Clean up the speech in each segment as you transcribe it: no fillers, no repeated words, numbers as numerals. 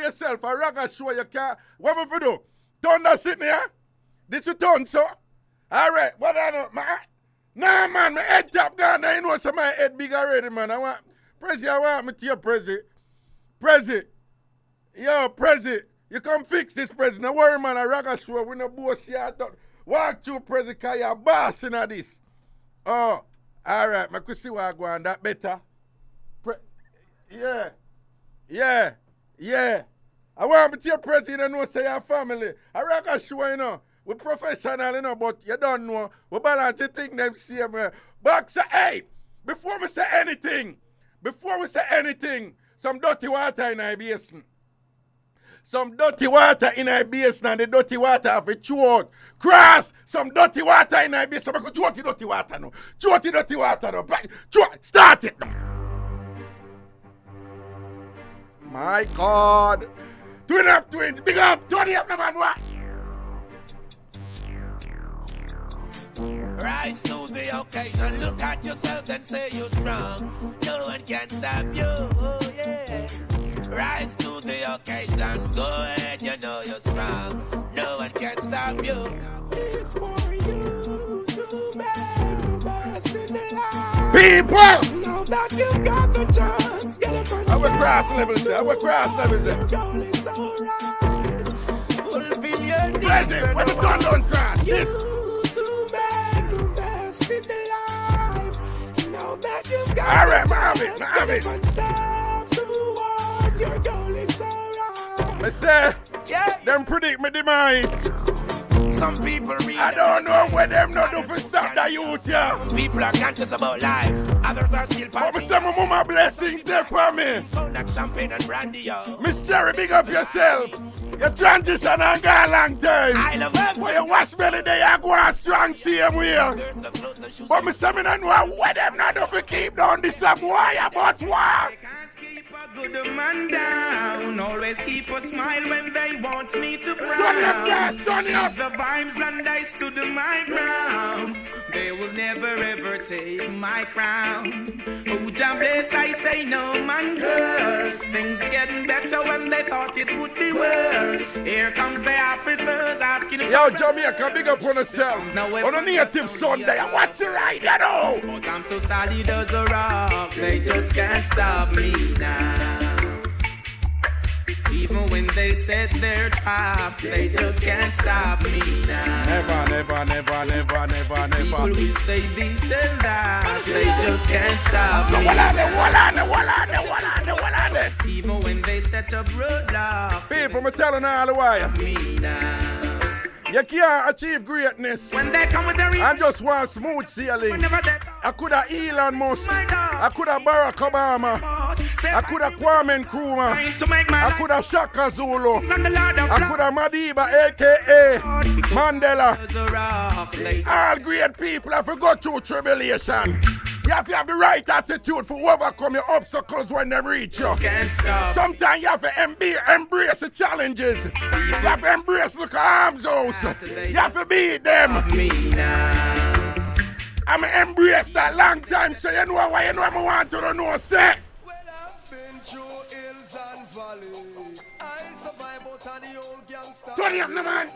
yourself a ragga show you can't. What am I do? Turn that sitting here? This will turn, so? Alright, what I know, man? Nah, man, my head top gone. I know some my head big already, man. I want me to your Prezi. Prezi. Yo, Prezi. You come fix this, Prezi. No worry, man. I ragga show. We no boss here. Walk through, Prezi, because you're boss in this. Oh, alright. I could see what I go on. That better. Yeah. I want me to your Prezi. You know, say your family. I ragga show, you know. We're professional, you know, but you don't know. We balance the thing them same. But say, hey, before we say anything, some dirty water in our basin. Some dirty water in our basin and the dirty water have a throat. Cross some dirty water in our basin. I could throw the dirty water now. Throw the dirty water now. Start it now. My God. 2.5 twins. Big up. Turn it up, man. What? Rise to the occasion, look at yourself and say you're strong. No one can stop you, oh yeah. Rise to the occasion, go ahead, you know you're strong. No one can stop you. It's for you to make the best in the life. People! Now that you've got the chance, get up and Our cross levels there, our cross levels there. Your goal is alright. Fulfill your needs. Present, when the gun don't cross, this. In the life, now that you've got alright, have it. Stop towards your goal, it's alright. I say, them predict my demise. Some people read. I don't know what them not do for stop the youth, yeah. Some people are conscious about life, others are still but me say my mama blessings there for me. Cognac, champagne and brandy, yo. Miss Cherry, big up yourself. Your transition and go a long time. I love her. When you wash belly there, you go on strong same way. But me say me don't know what them not do for keep down this up. Why about what? Good man down, always keep a smile when they want me to frown. Turn it up. The vibes and I stood my ground. They will never ever take my crown. Oh, Jah bless, I say no man curse. Things getting better when they thought it would be worse. Here comes the officers asking if yo, Jamaica, big up on yourself. On a native Sunday, watch you right, you know. But I'm so solid as a rock, they just can't stop me now. Even when they set their traps, they just can't stop me now. Never. People will say this and that, they just can't stop me. Even when they set up roadblocks, people, me telling all the while. Me now. You can't achieve greatness When they come with their and just want smooth sailing. I could have Elon Musk. I could have Barack Obama. I could have Kwame Nkrumah. I could have Shaka Zulu. I could have Madiba, a.k.a. Mandela. All great people have to go through tribulation. You have to have the right attitude for overcome your obstacles when they reach you. Sometimes you have to embrace the challenges. You have to embrace the arms house. You have to beat them. I'm embrace that long time, so you know why you know I want to know, sir. Well, I've been through hills and valleys. I survive out of the old gangster. Turn it up, no man.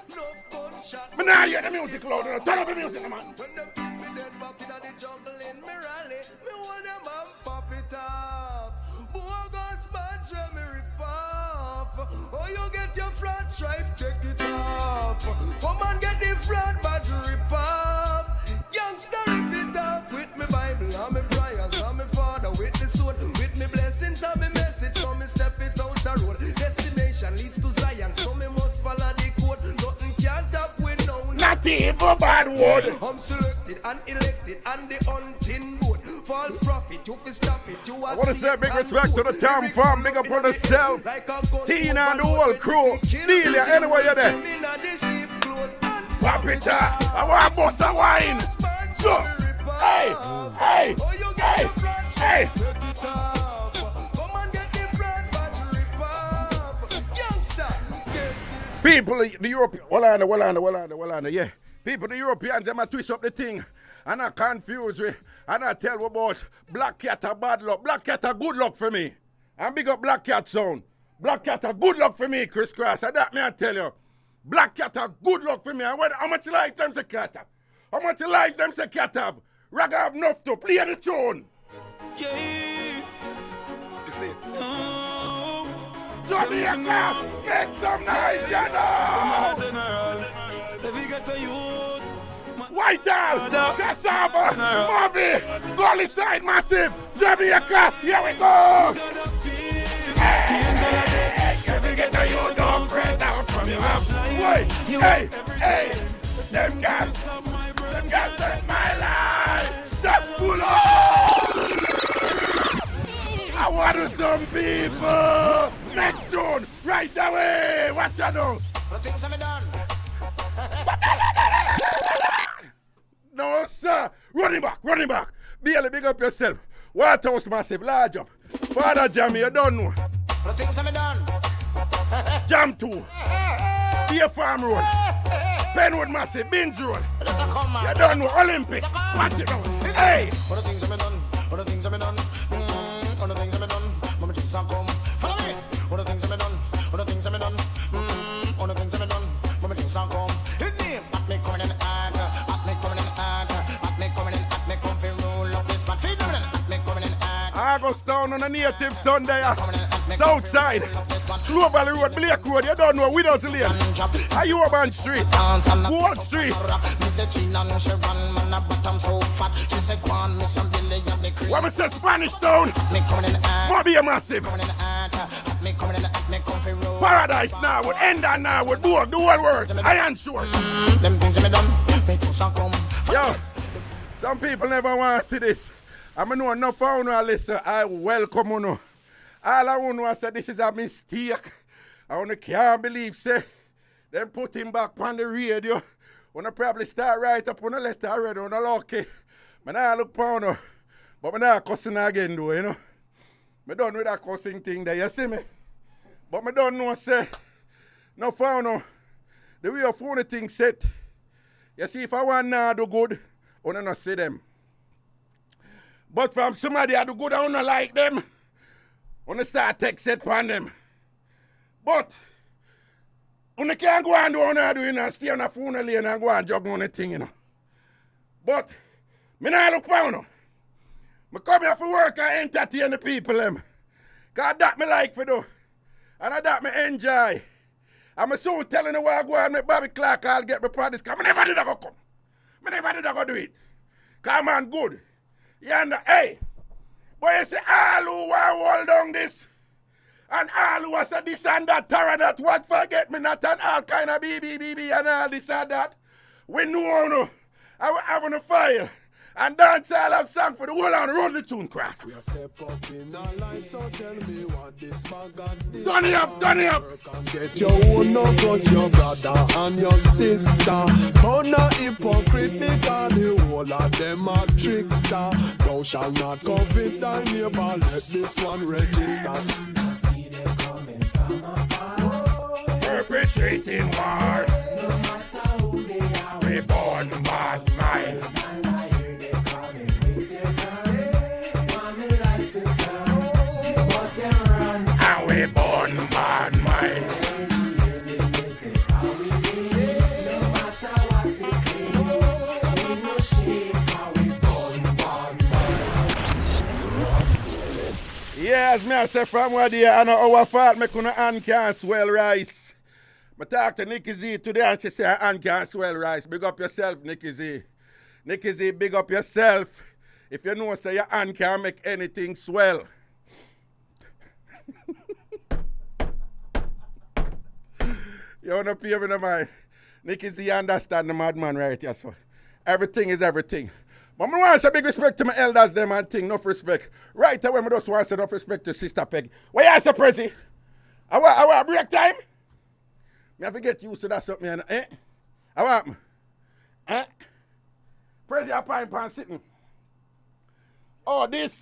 But now you hear the music loud. Turn up the music, no man. When them keep me dead back in the jungle in me rally, me want them and pop it off. Bogus man, try me rip off. Oh, you get your front stripe, take it off. Come and get the front badge, rip off. Youngster, rip it off with me Bible and me prayers and me father with the sword, with me blessings and me message. So me step it out the road. Destination leads to Zion, so me must follow the code. Nothing can top with no. Not even bad word. I'm selected and elected and the hunting board. False prophet, you fi stop it. You I want to say big respect to the town farm, big up on yourself. Tina and the whole crew. Delia, anywhere you're there. Pop it up. I want a bus of wine. So, hey. People, the Europeans, well on, yeah. People, the Europeans, they might twist up the thing. And I confuse me. And I tell you about Black Cat a bad luck. Black Cat a good luck for me. And big up Black Cat sound. Black cat a good luck for me, Chris Cross. That me I tell you. Black cat a good luck for me. And how much life them say cat have? How much life them say cat have? Ragga have enough to play the tune. Yeah. You see it? Jamaica, make some noise, you know. General. If you get to youths. Whitehall, Cassava, Mobby, Gully Side Massive, Jamaica, here we go. Hey, get a you don't fret out from your mouth. Wait, hey, them guys take my life. Stop pull up. I want some people. Next tune, right away. What's that do? The things have been done. No, sir. Running back. Bailey, big up yourself. Waterhouse Massive, large up. Father Jammy, you don't know. The things have been done. Jam 2. Deer Farm Road. Penwood Massive, Binns Road. You don't know. Olympic. Watch it now. Hey. All the things have been done. All the things have been done. All the things have been done. Mama just come. Follow me. All the things have been done. All the things have been done. All the things have been done. Mama just come. His name. At me coming in the ad. At me coming in the ad. At me coming in. At me come for roll up this bad feed. At me coming in the ad. Augustown on a native Sunday. Southside. Slow Valley Road, Blake Road. You don't know. Widows Lane. Ayuban Street. Wall Street. What was the Spanish Town? Mobby Massive. Paradise now, with Enda now, with Boog, the whole words. I am sure. Yo, some people never want to see this. I know enough of you listen. I welcome you. All I want to say this is a mistake. I only can't believe, say, them put him back on the radio. When I probably start right up on a letter already, on a lucky. But now I look for you. But I'm not cussing again, though, you know. I done with that cussing thing there, you see me? But I don't know, say, no found no. The way of phone thing set. You see, if I want to do good, I don't know see them. But from somebody I do good, I don't like them. I want start text set on them. But, you can't go and do what I do, you know, stay on the phone lane and go and juggle on the thing, you know. But, I don't look for you. I come here for work and entertain the people, them. Because that me like for do. And that me enjoy. I'm soon telling you where I go and make Bobby Clark, I'll get my practice. Because I never did I go come. I never did I go do it. Because I'm good. You understand? Hey. But you say all who want to hold down this. And all who say this and that, and that, what forget me not, and all kind of BB, and all this and that. We know no. I will have on a file. And Dancehall have sung for the whole and run the tune cross. We are step up in our life, so tell me what this bag got this. Turn it up. Get your own, no grudge your brother and your sister. But not hypocrite, because the whole of them are trickster. Thou shall not covet thy neighbor, let this one register. I see them coming from afar. Perpetrating war. No matter who they are, We born bad mind. And we born bad mind. Yes, me I say from what day, I know our fault me couldn't hand can swell rice. I talked to Nikki Z today and she said hand can swell rice. Big up yourself, Nikki Z. Nikki Z, big up yourself. If you know, say your hand can make anything swell. You wanna pay me no mind. Nikki Z, understand the madman right here, so. Everything is everything. But I want to say big respect to my elders, them and thing, enough respect. Right away, I just want to say enough respect to Sister Peg. Where you say, Prezi? I want break time? Me have to get used to that something, eh? I want me. Eh? Prezi, I pine pan sitting. Oh, this.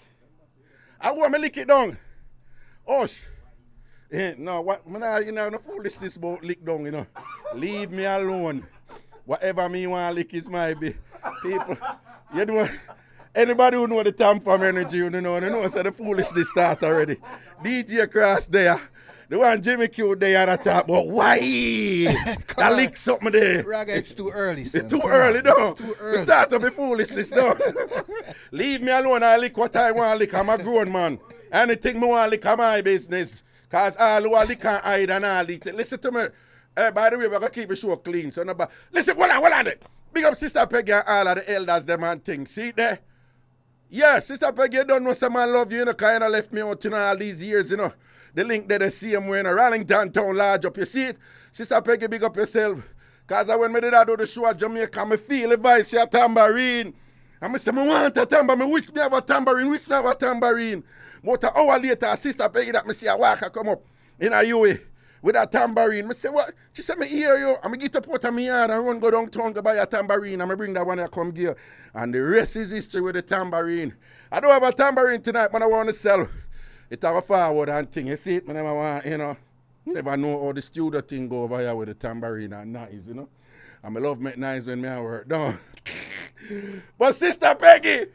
I want me lick it down. Oh, no, what, you know, no foolishness about lick down, you know. Leave me alone. Whatever me want lick is my be. People, you know, anybody who know the time from energy, you know, so the foolishness start already. DJ Cross there. The one Jimmy Q there at the top, but why? That lick something there. Raga, it's too early, son. It's too early, no. It's too early. We start to be foolishness, no. Leave me alone, I lick what I want to lick. I'm a grown man. Anything I want to lick, I'm my business. Because all who are lick and hide and all it. Listen to me. By the way, we're going to keep the show clean. So listen, what on it? Big up Sister Peggy and all of the elders, them and things. See there? Yeah, Sister Peggy, you don't know some man love you, you know, kind of left me out, you know, all these years, you know. The link there, the same way in a Rallington town large up. You see it? Sister Peggy, big up yourself. Because when me did I do the show at Jamaica, I feel the voice of a tambourine. And I say, I want a tambourine. I wish me have a tambourine. But an hour later, Sister Peggy that me see a walker come up in a UE with a tambourine. I say, what? She said, me hear you. I'm going to get up out of my yard and run go downtown go buy a tambourine. And I bring that one that come here. And the rest is history with the tambourine. I don't have a tambourine tonight, but I want to sell. It have a forward and thing. You see it? I never want, you know. Never know how the studio thing go over here with the tambourine and nice, you know. And I love make nice when I work down. But Sister Peggy,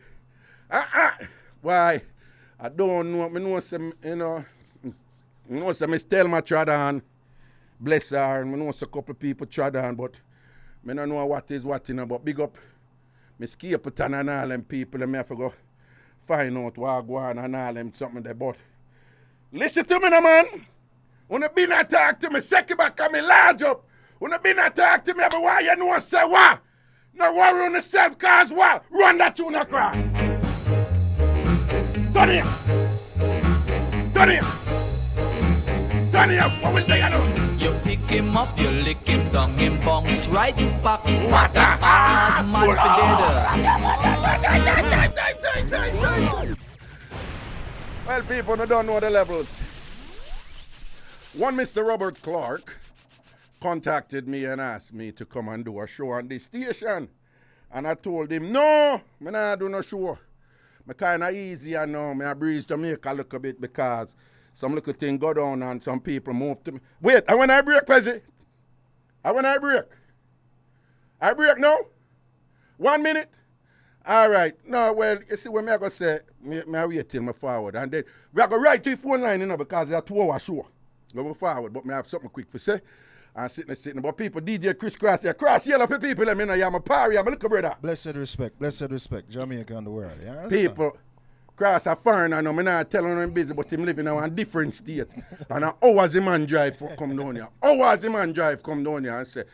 why? I don't know. I know some, you know. I know some Miss Thelma Tradan. Bless her. And I know some couple people Tradan, but I don't know what is what, you know. But big up Miss Capleton and all them people, and I have to go find out what go on and all them something there. But listen to me now, man. When you been and talk to me, second back and me large up. When you been and talk to me, but why you know say what? No worry on yourself, cause what? Run that tune across. Turn it. Turn it. Turn it up. What we say, you know? You pick him up, you lick him down, him bounce right back. What the hard man for Well, people don't know the levels. One Mr. Robert Clark contacted me and asked me to come and do a show on this station. And I told him, no, I'm not do no show. I'm kind of easy, I know. I breeze Jamaica a little bit because some little thing go down and some people move to me. Wait, and when I break, Pezzy? And when I break? I break now? 1 minute? All right. No, well, you see, when I go say, I wait till I forward. And then we are going to write to the phone line, you know, because it's a 2-hour show. Go forward, but I have something quick for say. And sitting. But people, DJ Chris Cross here. Cross yellow for people, let me know. I'm a party, I'm a little brother. Blessed respect. Jamaica and the world. Yeah, people, Cross a foreigner, I know, I'm not telling him busy, but him living in a different state. And hours the man drive for come down here. Hours the man drive come down here and say,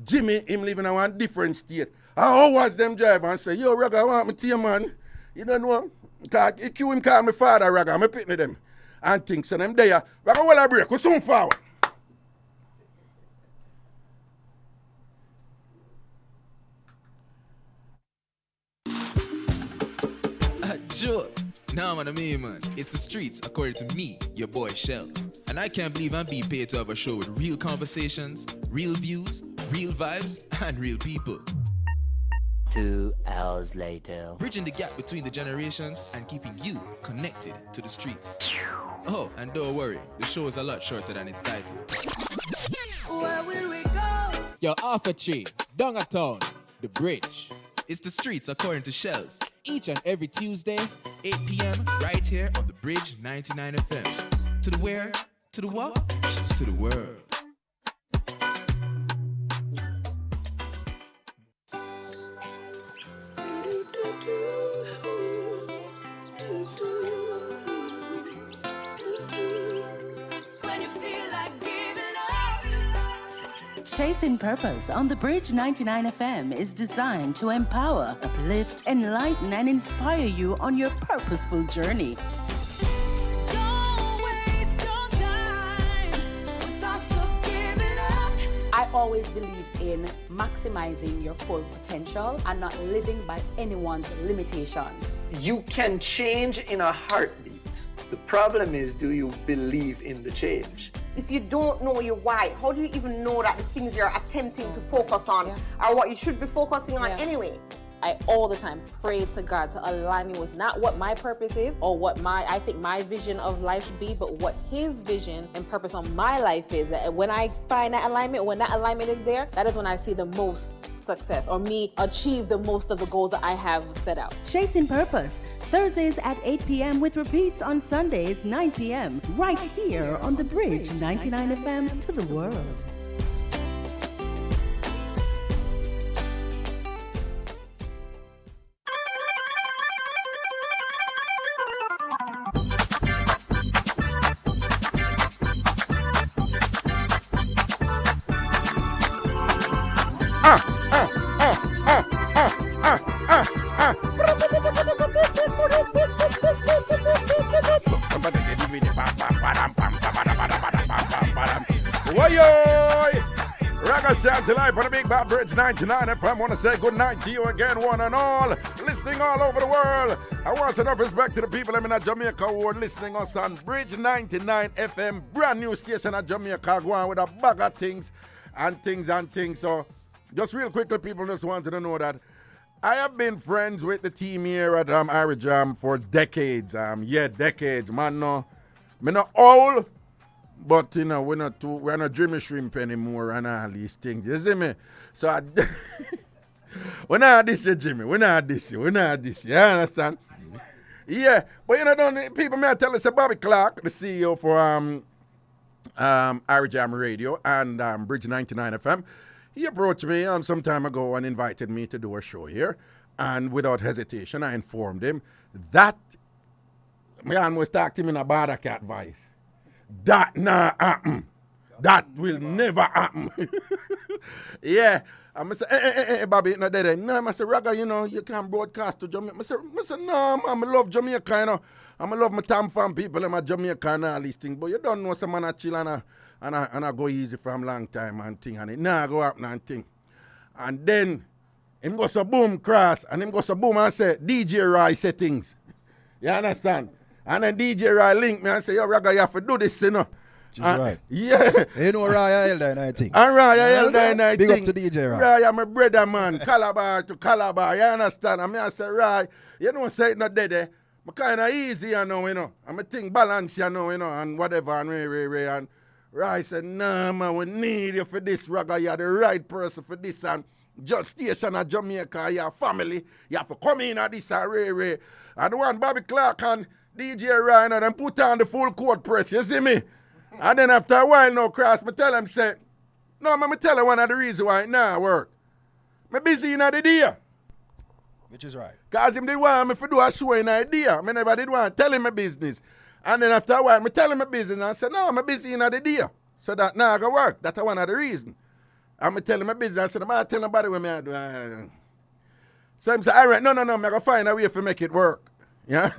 Jimmy, him living in a different state. And hours them drive and say, yo, Raga, I want me to you, man. You don't know? Because he him call me father, Raga, I'm picking them. And things, so them there, Raga, well, I break, we soon forward. Sure. Nah, man, it's the streets, according to me, your boy Shells. And I can't believe I'm being paid to have a show with real conversations, real views, real vibes, and real people. 2 hours later. Bridging the gap between the generations and keeping you connected to the streets. Oh, and don't worry, the show is a lot shorter than its title. Where will we go? Your Alpha Tree, Dongertown, The Bridge. It's the streets according to Shells. Each and every Tuesday, 8 p.m. right here on the Bridge99 FM. To the where? To the what? To the world. Chasing Purpose on the Bridge99 FM is designed to empower, uplift, enlighten, and inspire you on your purposeful journey. Don't waste your time with thoughts of giving up. I always believe in maximizing your full potential and not living by anyone's limitations. You can change in a heartbeat. The problem is, do you believe in the change? If you don't know your why, how do you even know that the things you're attempting to focus on are what you should be focusing on anyway? I all the time pray to God to align me with not what my purpose is or what I think my vision of life should be, but what His vision and purpose on my life is. When I find that alignment, when that alignment is there, that is when I see the most success or me achieve the most of the goals that I have set out. Chasing Purpose, Thursdays at 8 p.m. with repeats on Sundays 9 p.m. right here on the Bridge 99 FM to the world. Ragashanti live on the Big Bad Bridge 99 FM. Want to say good night to you again, one and all. Listening all over the world. I want enough respect to the people in Jamaica who are listening us on Bridge 99 FM. Brand new station at Jamaica. Go on with a bag of things and things. So just real quickly, people just wanted to know that I have been friends with the team here at IrieJam for decades. Decades. Man, no. Me not old. But, you know, we're not dreaming shrimp anymore and all these things. You see me? So, we're not this year, Jimmy. We're not this. You understand? Yeah. But, you know, people may tell us Bobby Clark, the CEO for IrieJam Radio and Bridge99 FM. He approached me some time ago and invited me to do a show here. And without hesitation, I informed him that man was talking in a border cat voice. That not happen. That will never happen. Yeah. I say, hey, Bobby, no dead. No, I say, Raga, you know, you can't broadcast to Jamaica. I say, no, man, I love Jamaica, you know. I love my Tam Fam people and my Jamaica and all these things. But you don't know some man a chill and I go easy from long time and thing. And it nah go up and thing. And then him go so boom cross and him go so boom and say, DJ Roy settings. You understand? And then DJ Roy link me and say, yo, Raga, you have to do this, you know. Which is right. Yeah. You know Raya Elder and I think. And Raya Elder and I think. Big up to DJ Roy. Raya, my brother, man. Calabar to Calabar. You understand? I mean, I say, Raya, you don't say it not dead, eh? I'm kind of easy, you know. I'm a thing balance, you know, and whatever. And And Raya said, nah, man, we need you for this, Raga. You're the right person for this. And just station at Jamaica, your family. You have to come in at this, Ray. And the one Bobby Clark and DJ Ryan and then put on the full court press, you see me? And then after a while now, Cross, me tell him, say, no, man, me tell him one of the reasons why it nah work. Me busy in the day. Which is right. Because him did want me to do a show in the day. I never did want to tell him my business. And then after a while, me tell him my business and I said, no, I'm busy in the day. So that nah go work. That's one of the reasons. And me tell him my business. I said, I'm not tell nobody what me I do. So him say, all right, no, I'm going to find a way to make it work. Yeah?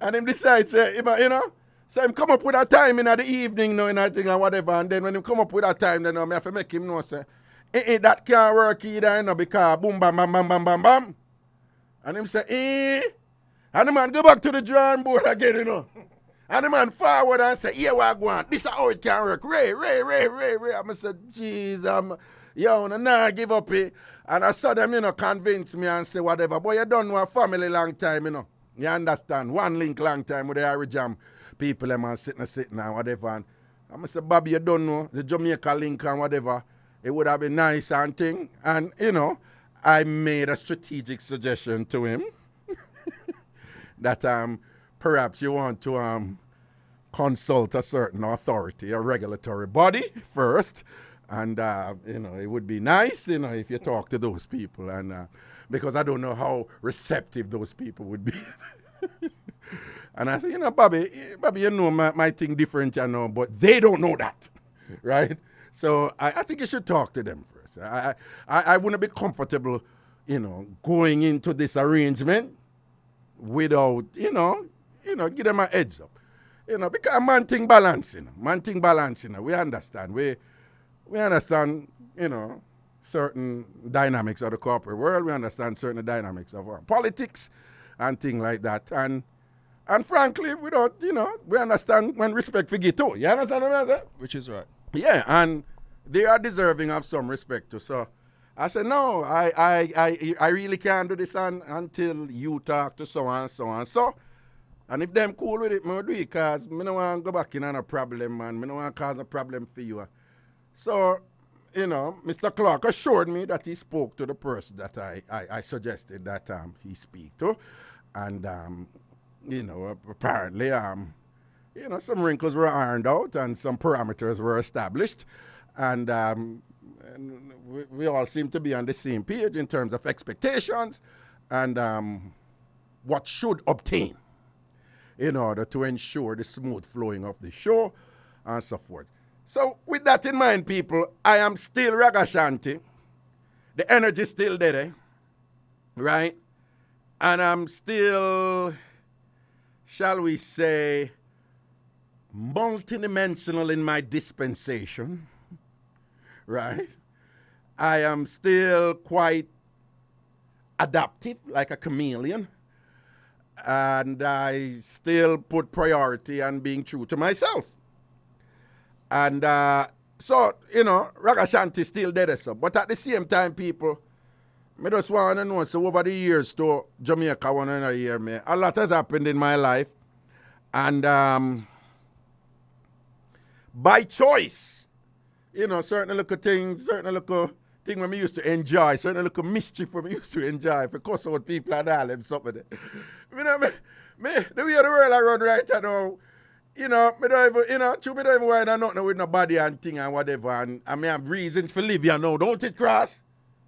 And him decides, you know, so him come up with a time in the evening, you know, and I think and whatever. And then when him come up with a time, then I have to make him know, say, that can't work either, you know, because boom, bam, bam, bam, bam, bam, bam. And him say, And the man go back to the drawing board again, you know. And the man forward and say, yeah, what I want. This is how it can work. Ray. I said, jeez, nah, give up it. And I saw them, you know, convince me and say whatever. But you don't know a family long time, you know. You understand? One link long time with the IrieJam people, them and sitting and whatever. And I said, Bobby, you don't know the Jamaica link and whatever. It would have been nice and thing. And, you know, I made a strategic suggestion to him that perhaps you want to consult a certain authority, a regulatory body first. And, you know, it would be nice, you know, if you talk to those people. And because I don't know how receptive those people would be. And I said, you know, Bobby, you know my thing different, you know, but they don't know that, right? So I think you should talk to them first. I wouldn't be comfortable, you know, going into this arrangement without, you know, give them a heads up. You know, because man thing balancing. We understand. We understand, you know, certain dynamics of the corporate world. We understand certain dynamics of our politics and things like that. And frankly, we don't, you know, we understand when respect for get too. You understand what I'm saying? Which is right. Yeah, and they are deserving of some respect too. So I said, no, I really can't do this until you talk to so and so and so. And if them cool with it, I do it because I don't want to go back in on a problem, man. I don't want to cause a problem for you. So Mr. Clark assured me that he spoke to the person that I suggested that he speak to. And, apparently, some wrinkles were ironed out and some parameters were established. And we all seem to be on the same page in terms of expectations and what should obtain in order to ensure the smooth flowing of the show and so forth. So with that in mind, people, I am still Ragashanti. The energy is still there, right? And I'm still, shall we say, multidimensional in my dispensation, right? I am still quite adaptive, like a chameleon. And I still put priority on being true to myself. And Ragashanti still there, so. But at the same time, people, I just want to know, so over the years to Jamaica, one another year, me, a lot has happened in my life. And by choice, certain little things, thing when we used to enjoy, certain little mischief when we used to enjoy, because of what people and all them something. The way the world I run right now, me don't even worry nothing with nobody and thing and whatever, and I have reasons for live here now, don't it, Cross?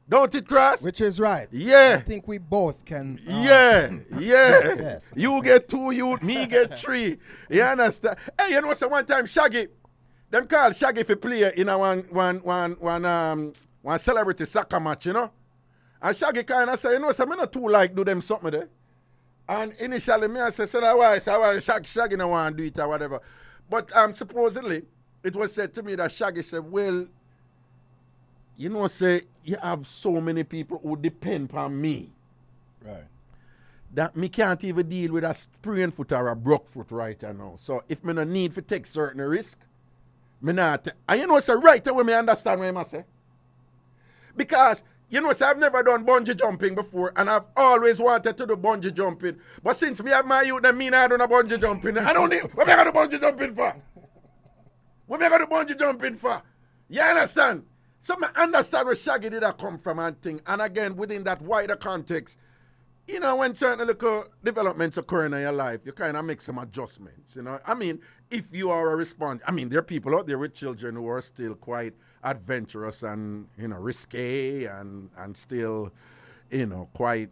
Don't it, Cross? Which is right. Yeah. I think we both can. Yes. You get 2, me get 3. You understand? Hey, so one time Shaggy, them call Shaggy for play in a one celebrity soccer match, And Shaggy kind of say, so I'm not too like do them something there. And initially, me I said, why? So I want Shaggy no want to do it or whatever. But supposedly, it was said to me that Shaggy said, well, say, you have so many people who depend on me. Right. That me can't even deal with a sprained foot or a broke foot right now. So if me no need to take certain risk, me not. And so right away me understand what I must say. Because, so I've never done bungee jumping before, and I've always wanted to do bungee jumping. But since me have my youth, that mean I don't know bungee jumping. I don't need, what am I going to bungee jumping for? What am I going to bungee jumping for? You understand? So I understand where Shaggy did that come from and thing. And again, within that wider context, when certain little developments occur in your life, you kind of make some adjustments, I mean, if you are a response, there are people out there with children who are still quite adventurous and, risque and still, quite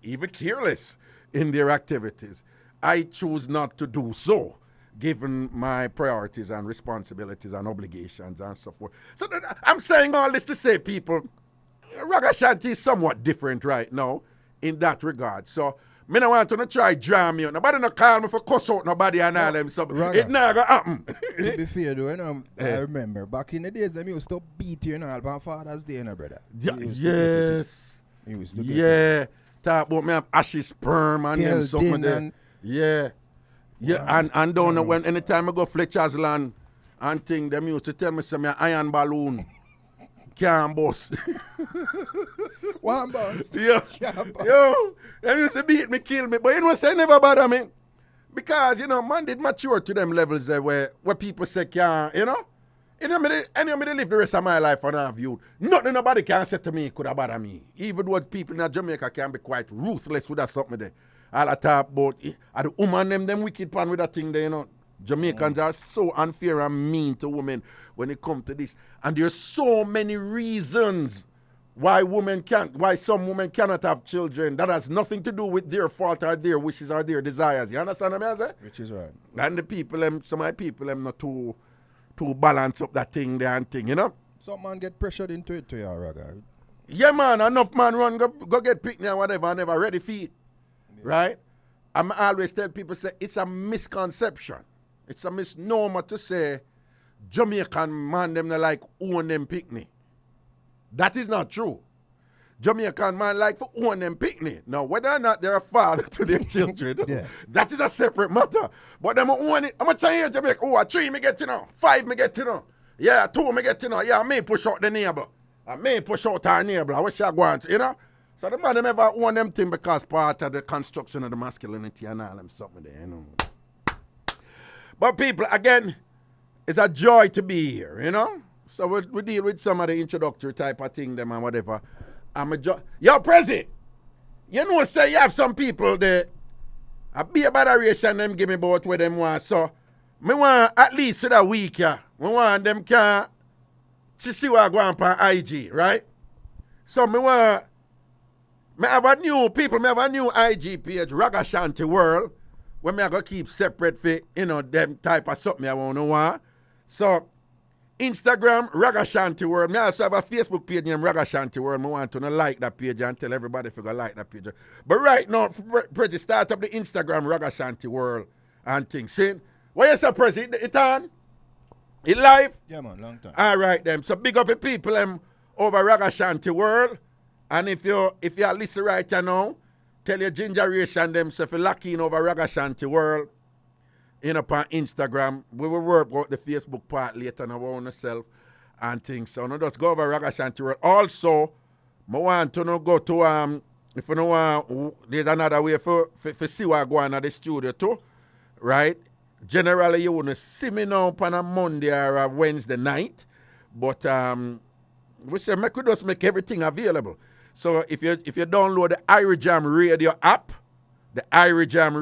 even careless in their activities. I choose not to do so, given my priorities and responsibilities and obligations and so forth. So I'm saying all this to say, people, Ragashanti is somewhat different right now in that regard. So, me no want to try draw me out. Nobody no call me for cuss out nobody and all them stuff. It not gonna happen. To be fair though, I remember back in the days them used to beat you on Father's Day, brother. Yes. Talk about me have ashy sperm and them something there. Yeah. And don't know when anytime I go Fletcher's Land and thing, them used to tell me some iron balloon. Can't bust. One bust. Yo, them used to beat me, kill me. But say never bother me. Because, man did mature to them levels there where people say can't, me live the rest of my life on our view. Nothing nobody can say to me could have bother me. Even though people in Jamaica can be quite ruthless with that something there. All I talk about, the woman them wicked pan with that thing there, Jamaicans are so unfair and mean to women when it comes to this. And there's so many reasons why some women cannot have children. That has nothing to do with their fault or their wishes or their desires. You understand what I say? Which is right. And the people, some of my people, not too balance up that thing there and thing, Some man get pressured into it to you, Raga. Yeah, man. Enough man run, go get picked or whatever, and never ready for it. Yeah. Right? I always tell people, say, it's a misconception. It's a misnomer to say Jamaican man them like own them picnic. That is not true. Jamaican man like for own them picnic. Now, whether or not they're a father to their children, that is a separate matter. But them own it. I'm going to tell you Jamaica, 3 me get to know, 5 me get to know. Yeah, 2 me get to know. Yeah, I may push out the neighbor. I may push out our neighbor. I wish I go on, So the man them ever own them thing because part of the construction of the masculinity and all them something there, But people, again, it's a joy to be here, So we deal with some of the introductory type of thing, them and whatever. Yo, Prezi, you know, say you have some people that a be a moderation them give me about what them want. So, me want at least for that week, yeah. Me want them can see what go on IG, right? So, me have a new IG page, Ragashanti World, where me I go keep separate for, you know, them type of something I want to want. So, Instagram, Ragashanti World. Me also have a Facebook page named Ragashanti World. I want to like that page and tell everybody if you go like that page. But right now, Prezi, start up the Instagram, Ragashanti World and things. See? What you say, Prezi? It on? It live? Yeah, man, long time. All right, then. So big up the people over Ragashanti World. And if you listen right now, tell your gingeration them, so if you lock in over Ragashanti World, in upon Instagram, we will work out the Facebook part later on our own self and things. So now just go over Ragashanti World. Also, I want to go to if you know there's another way for see what go on at the studio too, right? Generally you wouldn't see me now on a Monday or a Wednesday night, but we say we just make everything available. So if you download the IrieJam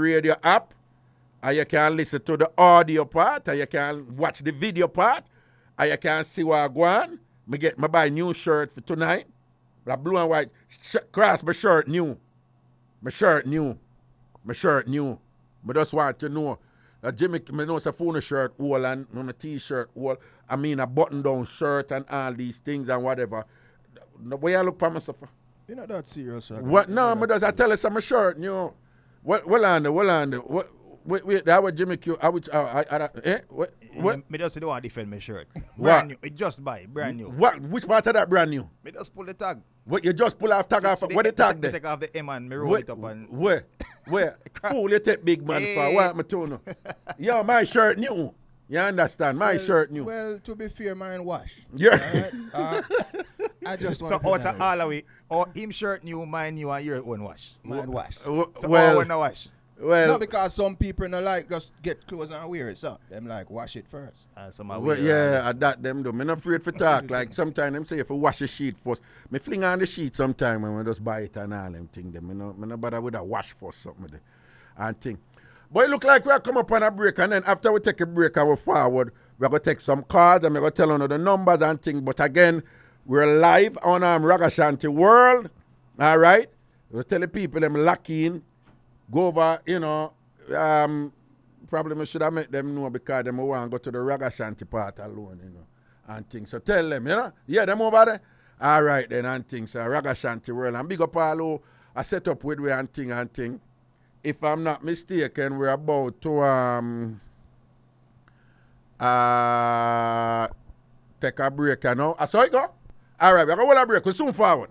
radio app, and you can listen to the audio part, and you can watch the video part, and you can see what I go on. I buy a new shirt for tonight. The blue and white cross, my shirt new. I just want to know. Jimmy, I know it's a phone shirt all and a t-shirt all. I mean a button-down shirt and all these things and whatever. The way I look for myself. You're not that serious. What? No, I tell you some shirt new. What Wait, that was Jimmy Q. What? Me just don't want to defend my shirt. Brand new. It just buy, brand new. What? Which part of that brand new? Me just pull the tag. What? You just pull off tag off? What the tag there? Take off the M and me roll it up and... Where? Fool, you take big man for what me to know? Yo, my shirt new. You understand? My shirt new. Well, to be fair, mine wash. Yeah. I just want so out of all the way, or him shirt new, mine new, and your own wash. Mine wash. So all one wash. Well, no, because some people not like just get clothes and wear it, so them like wash it first. Yeah, that them do. I'm not afraid for talk. Like sometimes them say if you wash the sheet first, me fling on the sheet sometime when we just buy it and all them thing. Them, me no bother with a wash first something and thing. But it look like we're come up on a break, and then after we take a break and we forward, we're gonna take some cards and we're gonna tell you the numbers and things. But again, we're live on Ragashanti World. All right, we'll tell the people them lock in. Go over, you know, probably I should have made them know because they want to go to the Ragashanti part alone, you know, and things. So tell them, you know, yeah, them over there. All right then, and things. Ragashanti World. And big up all who I set up with we and thing. If I'm not mistaken, we're about to take a break now. I saw it go. All right, we're going to hold a break. We'll soon forward.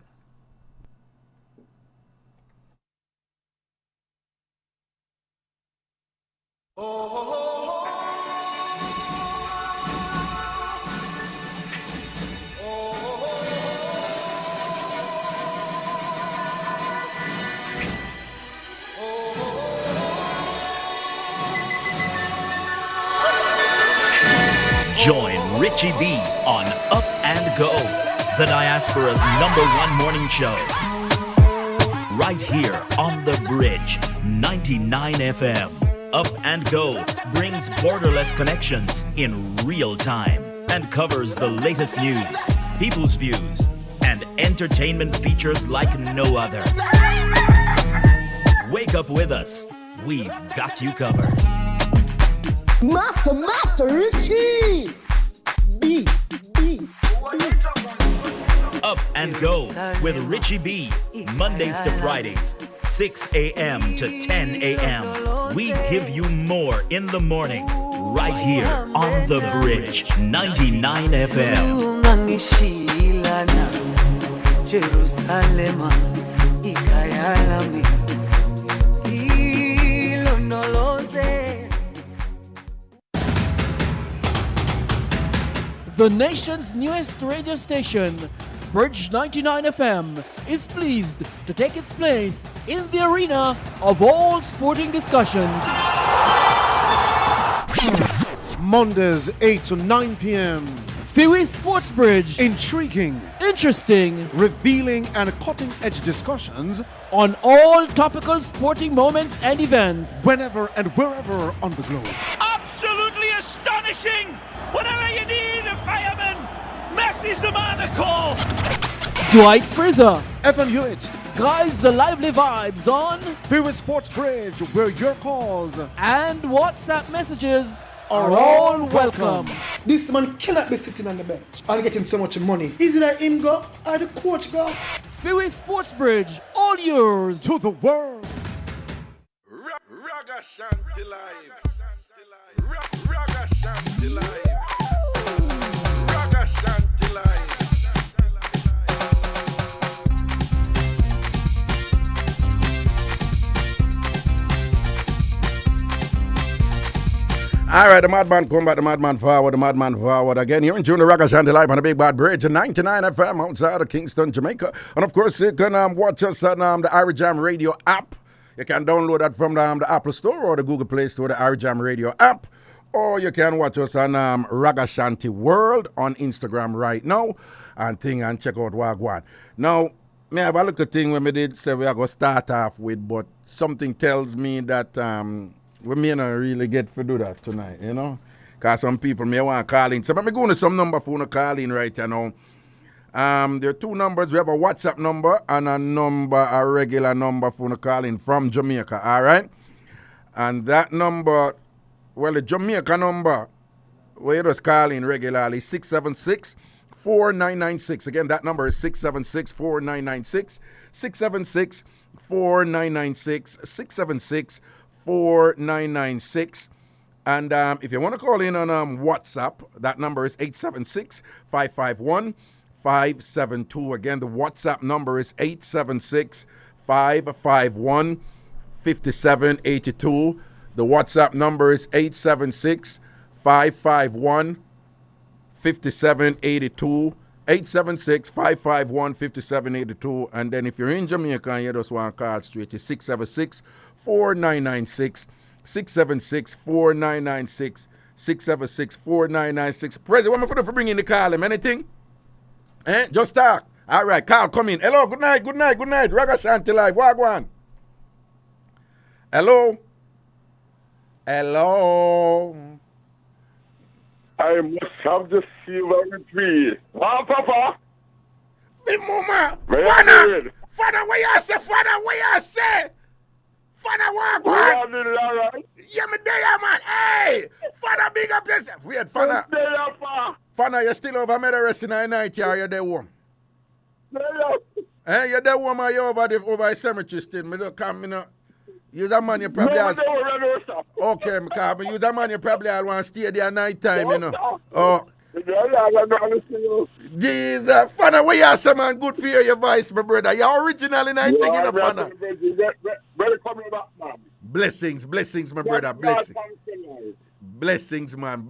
Join Richie B on Up and Go, the Diaspora's #1 morning show. Right here on the Bridge 99 FM. Up and Go brings borderless connections in real time and covers the latest news, people's views, and entertainment features like no other. Wake up with us. We've got you covered. Master Richie! B. Up and Go with Richie B, Mondays to Fridays, 6 a.m. to 10 a.m. We give you more in the morning, right here on the Bridge 99 FM. The nation's newest radio station, Bridge 99 FM, is pleased to take its place in the arena of all sporting discussions. Mondays 8 to 9 p.m. Fiwi Sports Bridge. Intriguing, Interesting, revealing, and cutting-edge discussions on all topical sporting moments and events. whenever and wherever on the globe. Absolutely astonishing! Whatever you need, a fireman! Messi's the man to call! Dwight Fraser. Evan Hewitt. Guys, the lively vibes on Fiwi Sports Bridge, where your calls and WhatsApp messages are all welcome. This man cannot be sitting on the bench and getting so much money. Is it that him go or the coach go? Fiwi Sports Bridge, all yours. To the world. Ragashanti live. Ragashanti live. Ragashanti live. All right, the madman come back, the madman forward again. You're in tune to Ragashanti live on the Big Bad Bridge 99 FM outside of Kingston, Jamaica. And of course, you can watch us on the IrieJam radio app. You can download that from the Apple Store or the Google Play Store, the IrieJam radio app. Or you can watch us on Ragashanti World on Instagram right now and check out Wagwan. Now, me have a look at thing when we did say we are going to start off with, but something tells me that we may not really get to do that tonight, you know? Because some people may want to call in. So let me go to some number for you to call in right now. There are two numbers. We have a WhatsApp number and a regular number for you to call in from Jamaica, all right? And that number, well, the Jamaica number, where you just call in regularly, 676-4996. Again, that number is 676-4996. 676-4996. 676-4996. And if you want to call in on WhatsApp, that number is 876-551-572. Again, the WhatsApp number is 876-551-5782. The WhatsApp number is 876-551-5782. 876-551-5782. And then if you're in Jamaica and you just want to call straight, it's 676-4996. 676-4996. 676-4996. President, what am I for bringing the call him? Anything? Just talk. All right, Carl, come in. Hello, good night. Ragashanti live. Wagwan. Hello. I must have the silver tree. Ah, Papa. Big mama. Father, where you say? Father, Wagwan. Yeah, me there, man. Hey, Father, big up yourself. Weird, Father. Father, you still over me the rest of the night, yeah, you're there home. Hey, you're there home, or you over the cemetery still. Me don't come, you know. Use a man you probably okay, because use a man you probably all want to stay there night time, you know. Oh. Jesus, Father, where you say, man? Good for your voice, my brother. You're originally night thing, you know, Father. Blessings, my brother. Blessings, man.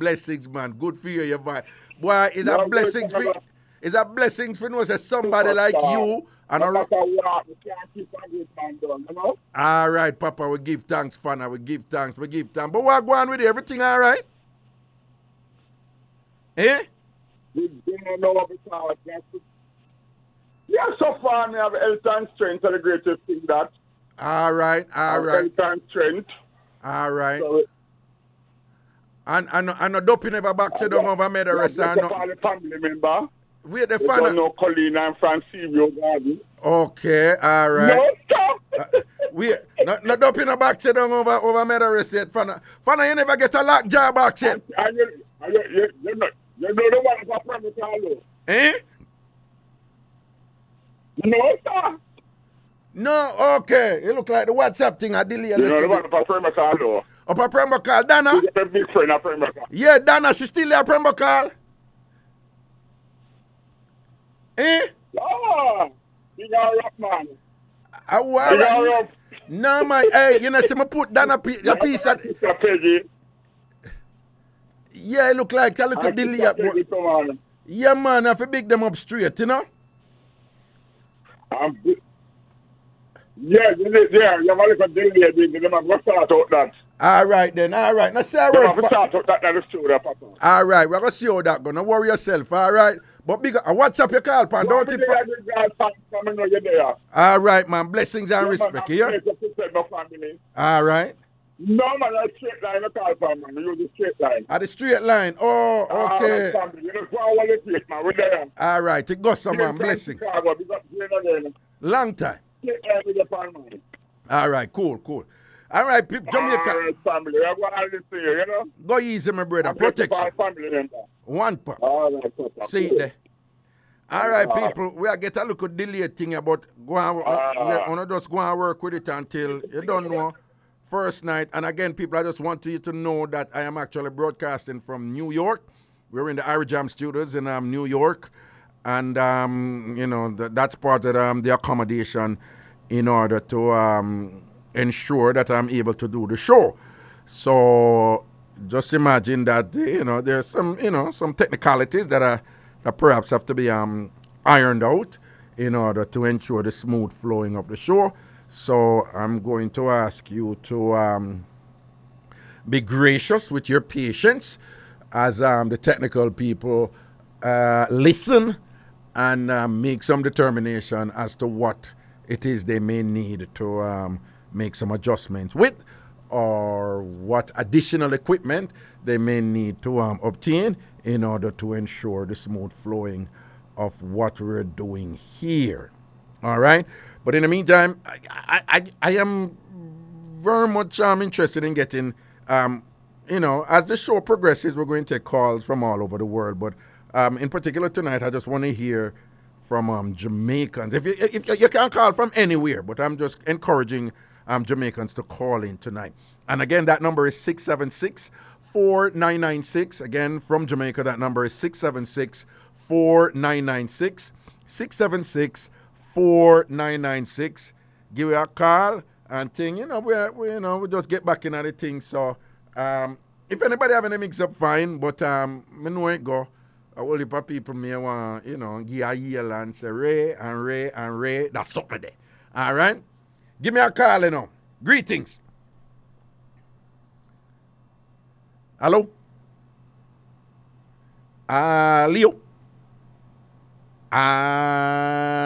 Good for your voice. Boy, it's a blessing for you. It's a blessing for you, somebody like you. And all right, Papa, we give thanks, Father. We give thanks. But what go on with you? Everything all right? Eh? Yeah, so far, I have health and strength are the greatest thing that. All right. Health and strength. All right. So, and no doping ever back to them over made the rest of the family member. We're the fan. No Colleen and Francisco Garden. Okay, all right. No, stop. We no doping back to them over made the rest yet. Fana, you never get a lock jar box yet. You know the one for Premacalo. Eh? No, sir. No, okay. You look like the WhatsApp thing. I delete a little bit. You know the one for Premacalo. Up a Premacalo, Dana? She's a big friend of Premacalo. Yeah, Dana, she's still there, Premacalo. Eh? Oh, you got a rock, man. No, man. Hey, you know, see me put Dana a piece of... Yeah, it look like a little delay. Yeah, man, I have to big them up straight, you know? Yeah, you have a little delay, them have to start out that. All right then, all right. Now say a Them word have to start out that the studio, Papa. all right, we're going to see how that go. Don't worry yourself, all right? But big, WhatsApp your call, pan, don't it? All right, man. Blessings and respect, yeah? All right. No, man, that's straight line, I call for, man. You use the straight line. At the straight line. Oh, okay. You know, for all the place, man. We're there. All right. It goes some, man. Blessings. Long time. All right. Cool. All right, people. Jamaica. All right, family. I want to listen to you, you know? Go easy, my brother. Protection. Family member. One part. All right, Papa. See it there. All right, people. We are get a look at delay thing about go and just go and work with it until you don't know. First night, and again, people, I just want you to know that I am actually broadcasting from New York. We're in the IrieJam studios in New York, and you know that's part of the accommodation in order to ensure that I'm able to do the show. So just imagine that you know there's some technicalities that perhaps have to be ironed out in order to ensure the smooth flowing of the show. So I'm going to ask you to be gracious with your patience as the technical people listen and make some determination as to what it is they may need to make some adjustments with, or what additional equipment they may need to obtain in order to ensure the smooth flowing of what we're doing here. All right? But in the meantime, I am very much interested in getting, as the show progresses, we're going to take calls from all over the world. But in particular tonight, I just want to hear from Jamaicans. If you can't call from anywhere, but I'm just encouraging Jamaicans to call in tonight. And again, that number is 676-4996. Again, from Jamaica, that number is 676-4996. 676-4996. Give you a call and thing, we just get back in at the thing. So if anybody have any mix-up, fine, but me know it go. A whole heap of people may want, give a yell and say Ray and Ray and Ray. That's something there. All right? Give me a call, Greetings. Hello? Leo?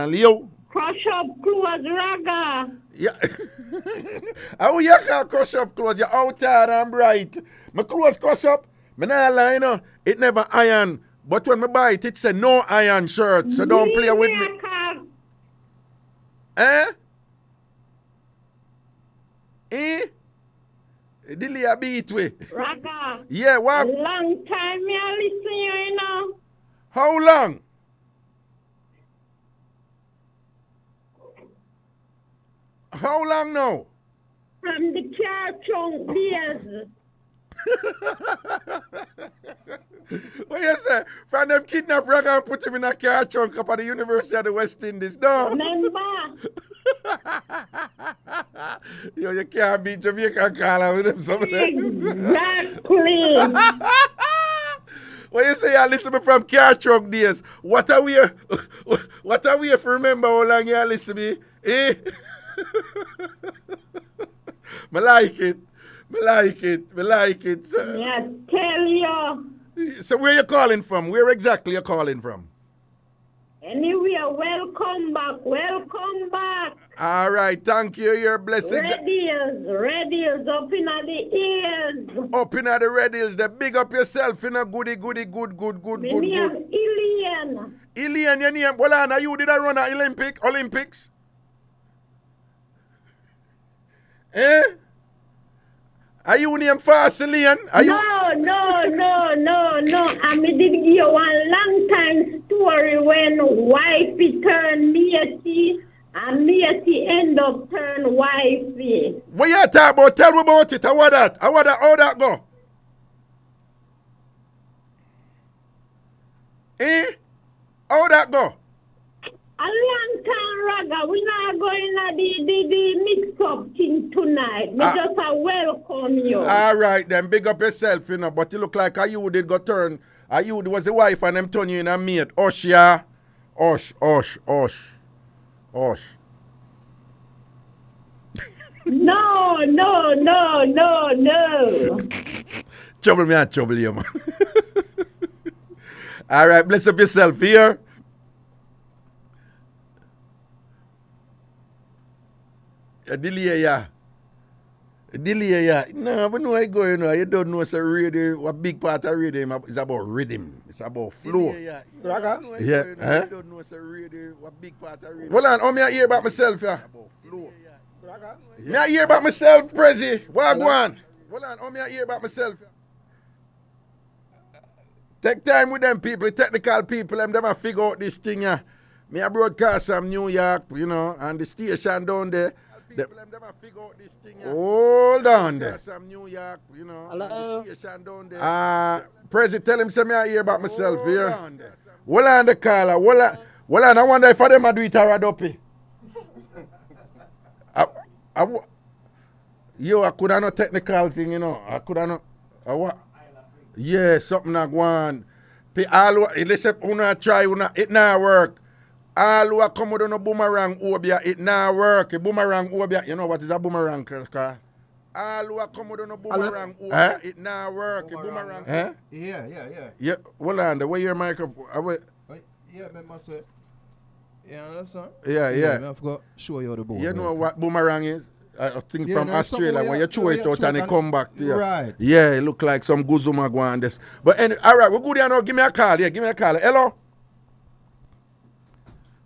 Leo? Crush up clothes, Raga. Yeah. How you can crush up clothes? You're out there and bright. My clothes crush up. Me not lie, it never iron. But when I buy it, it's a no iron shirt. So don't play with me. Dilly a beat we. Raga. Yeah, what? A long time me a listen you, How long? How long now? From the car trunk days. What you say? From them kidnap Raga and put him in a car trunk up at the University of the West Indies, no? Remember? Yo, you can't beat Jamaica caller with them some of them. Exactly. What you say? You listen me from car trunk days. What are we if you remember how long you listen me? Me like it. Yeah, tell you. So where you calling from? Where exactly you calling from? Anywhere, welcome back. All right, thank you. Your blessings. Red Hills, up in the ears. Up in the Red Hills, they big up yourself in a goody, good. My name Ilian. Ilian, your name? Well, Anna, you did I run at Olympics? Are you named fast, Ilian? No. I did give you one long time story when wifey turned matey and matey end up turn wifey. What you talking about? Tell me about it. How that go? How that go? A long time, Raga. We not going to the mix-up thing tonight. We just welcome you. All right, then. Big up yourself, But you look like you did go turn. You was the wife and them turn you in a mate. Osh, yeah. Osh. No. Trouble me and trouble you, man. All right, bless up yourself here. Delay, yeah. No, but no, I go, you know. You don't know, so radio, a big part of radio is about rhythm. It's about flow. Yeah. You don't know, so radio, a big part of radio. Hold on, how me I hear about myself, yeah? Me I hear about myself, Prezi. What go on? Hold on, how me I hear about myself? Take time with them people, technical people, them I figure out this thing, yeah. Me I broadcast from New York, you know, and the station down there. Hold on there. New York, you know. Hello. The station down there. Prezi, tell him say me I hear about myself here. Hold on the caller. Hold on, I wonder if them I do it or dopey. Yo, I could have no technical thing, you know. I could have no. What? Yeah, something like one. Listen, try, it not work. All who come with a boomerang obia, it not work. A boomerang obia, you know what is a boomerang, Chris? All who come with a boomerang obia, it not work. A boomerang. Eh? Yeah, hold on, the way your microphone. Yeah, remember, sir. Yeah, understand? Yeah. I forgot to show you the boomerang. You know what boomerang is? I think from Australia, when you throw it out and it come back to you. Right. Yeah, it look like some guzuma go on this. But anyway, all right, we're good here now. Give me a call. Yeah, give me a call. Hello?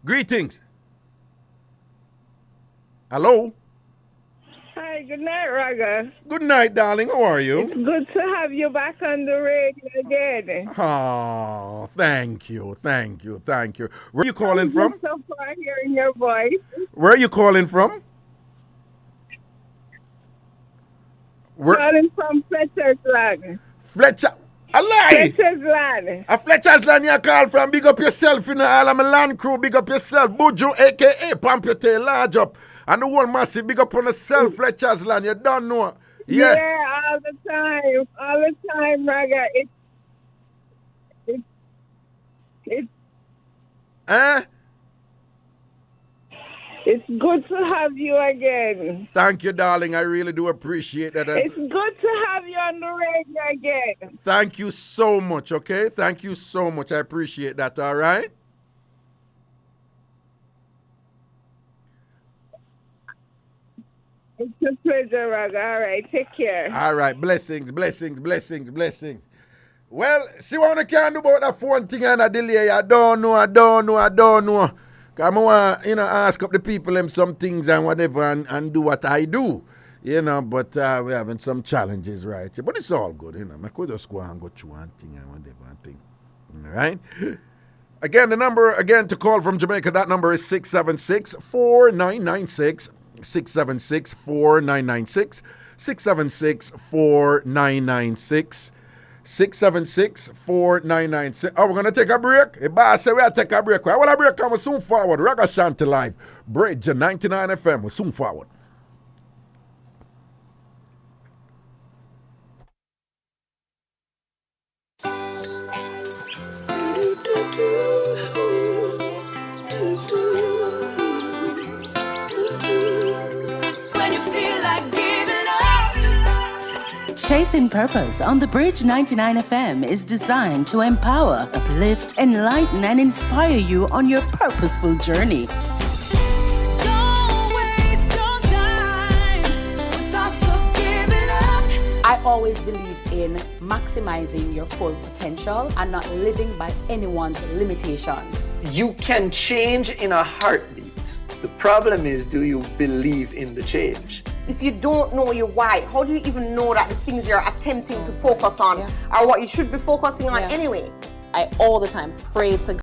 Greetings. Hello? Hi, good night, Raga. Good night, darling. How are you? It's good to have you back on the radio again. Oh, thank you. Where are you calling from? So far hearing your voice. Where are you calling from? Calling from Fletcher's Land. Fletcher? A lie! Fletcher's Land. A Fletcher's Land you call from. Big up yourself, you know, all of my land crew. Big up yourself. Buju, a.k.a. Pump your tail large up. And the whole massive, big up on yourself, Fletcher's Land. You don't know. Yeah, all the time, Raga. It's good to have you again. Thank you, darling. I really do appreciate that. It's good to have you on the radio again. Thank you so much, okay? Thank you so much. I appreciate that, all right? It's a pleasure, Raga. All right, take care. All right, blessings. Well, see what I can do about that phone thing and a delay. I don't know. Because I want to, ask up the people them some things and whatever and do what I do. But we're having some challenges right here. But it's all good, I could just go and go through one thing and whatever thing. All right? Again, the number, to call from Jamaica, that number is 676-4996. 676-4996. 676-4996. 676-4996. Oh, we're going to take a break? The boss said we'll take a break. I want a break and we'll soon forward. Ragashanti live. Bridge99 FM. We'll soon forward. Chasing Purpose on the Bridge99 FM is designed to empower, uplift, enlighten, and inspire you on your purposeful journey. Don't waste your time with thoughts of giving up. I always believe in maximizing your full potential and not living by anyone's limitations. You can change in a heartbeat. The problem is, do you believe in the change? If you don't know your why, how do you even know that the things you're attempting to focus on are what you should be focusing on anyway? I all the time pray to God.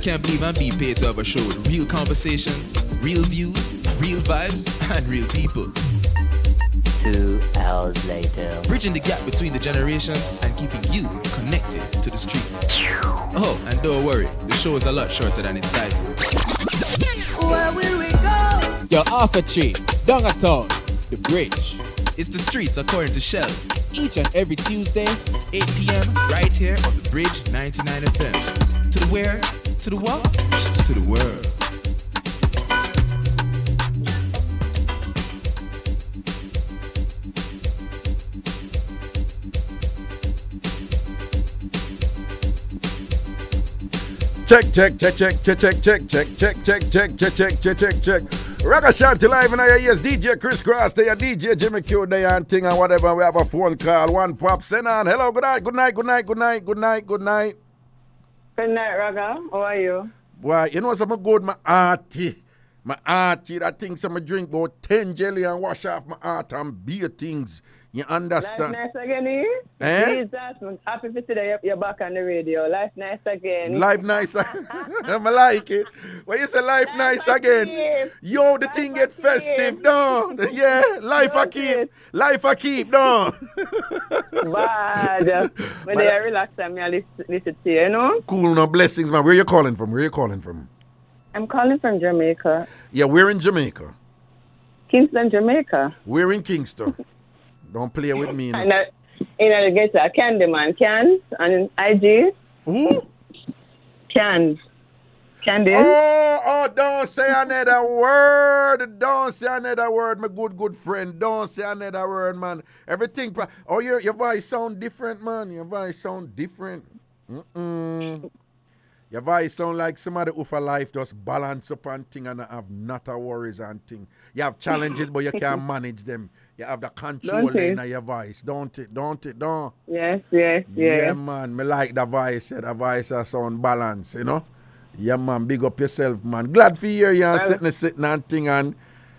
can't believe I'm being paid to have a show with real conversations, real views, real vibes, and real people. 2 hours later. Bridging the gap between the generations and keeping you connected to the streets. Oh, and don't worry, the show is a lot shorter than its title. Where will we go? Your Alpha Tree, Dongaton, The Bridge. It's the streets according to Shells. Each and every Tuesday, 8 p.m. right here on the Bridge 99 FM. To the where? To the what? To the world. Check. Ragashanti live in your ears. DJ Chris Cross there, DJ Jimmy Q there and thing and whatever. We have a phone call. One pop send on. Hello, good night. Good night, Raga. How are you? Why, you know something good, my auntie. My auntie, that things I'm drink about 10 jelly and wash off my heart and beer things. You understand? Life nice again, eh? Jesus, I'm happy to see that you're back on the radio. Life nice again. Life nice. I like it. When you say life nice again, yo, the thing get festive, no? Yeah, life I keep. Life I keep, no? Bad. When they are relaxed, I'm listen to you, you know? Cool, no blessings, man. Where you calling from? I'm calling from Jamaica. Yeah, we're in Jamaica. Kingston, Jamaica. We're in Kingston. Don't play with me. And I get a Candyman cans on IG. Who? Cans. Candy. Oh, don't say another word. Don't say another word, my good friend. Don't say another word, man. Everything. Oh, your voice sound different, man. Your voice sound different. Your voice sound like somebody who for life just balance up and thing and have not a worries and thing. You have challenges, but you can't manage them. You have the control in your voice, don't it? Yes. Yeah, man. Me like the voice. Yeah, the voice has sound balance, you know? Yeah, man. Big up yourself, man. Glad for you and sitting and thing. And,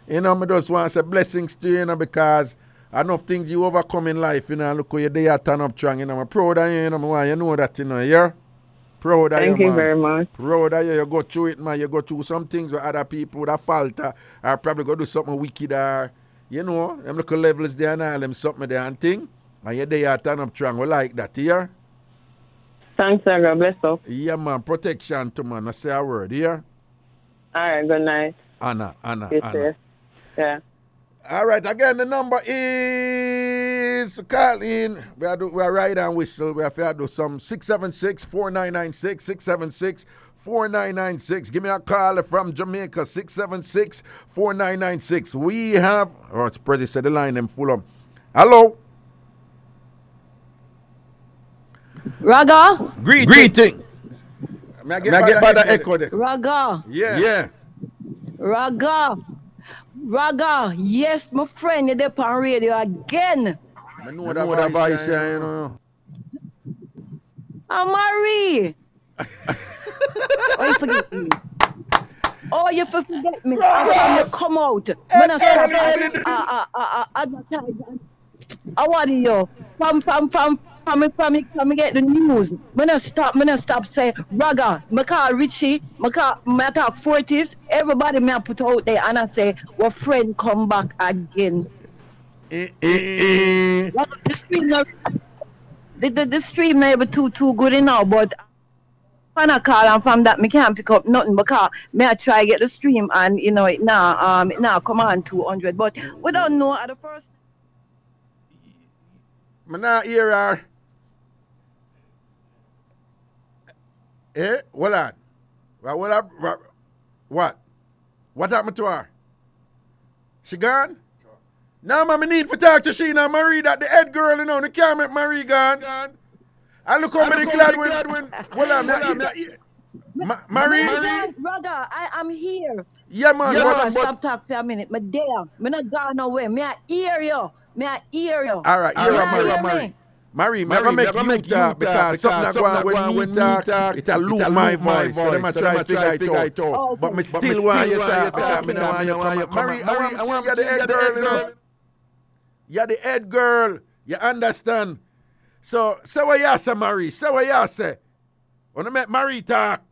you know, me just want to say blessings to you, you know, because enough things you overcome in life, you know. Look how you're there, turn up strong, you know. I'm proud of you, you know. I want you know that, you know, yeah? Proud of you, man. Thank you very much. Proud of you. You go through it, man. You go through some things where other people would have falter or probably go do something wicked or, you know, them little levels there and all them something there and thing. And you're there, turn up strong. We like that, yeah? Thanks, sir. God bless you. Yeah, man. Protection to man. I say a word, yeah? All right, good night. Anna. Yes. Yeah. All right, again, the number is call in. We are ride and whistle. We have to do some 676-4996, 676-4996. Give me a call from Jamaica, 676-4996. We have, it's Prezi said the line, them full up. Hello? Raga? Greeting. May I get by the echo there? Raga. Yeah. Raga, yes, my friend, you're there on radio again. I know that voice, you know. I'm Marie. Oh, you forget me. Oh, you forget me. I'm come out. I'm not stop advertising. I want you. From me get the news. I'm not stop say, Raga, I call Richie, I talk 40s, everybody me put out there and I say, our friend come back again. The stream may be too good enough, but when I call and from that me can't pick up nothing because me I try get the stream and you know it now come on 200, but we don't know at the first. Me not hear her. Hold on. What? What happened to her? She gone? Now, man, I need to talk to she now, Marie, that the head girl, you know, they can't make Marie gone. I look how many glad when. Hold on, Marie? Brother, I am here. Yeah, man. Brother, stop talking for a minute. Me there. Me not gone nowhere. Me I hear you. All right, Marie. Marie, I'm make you talk because something like when we talk, it'll lose my voice. So them I try to figure it out. But me still want you to talk because me don't want you to come. Marie, I want you the head girl, you know. You're the head girl. You understand? So, say what you say, Marie. Say what you say. When I make Marie talk.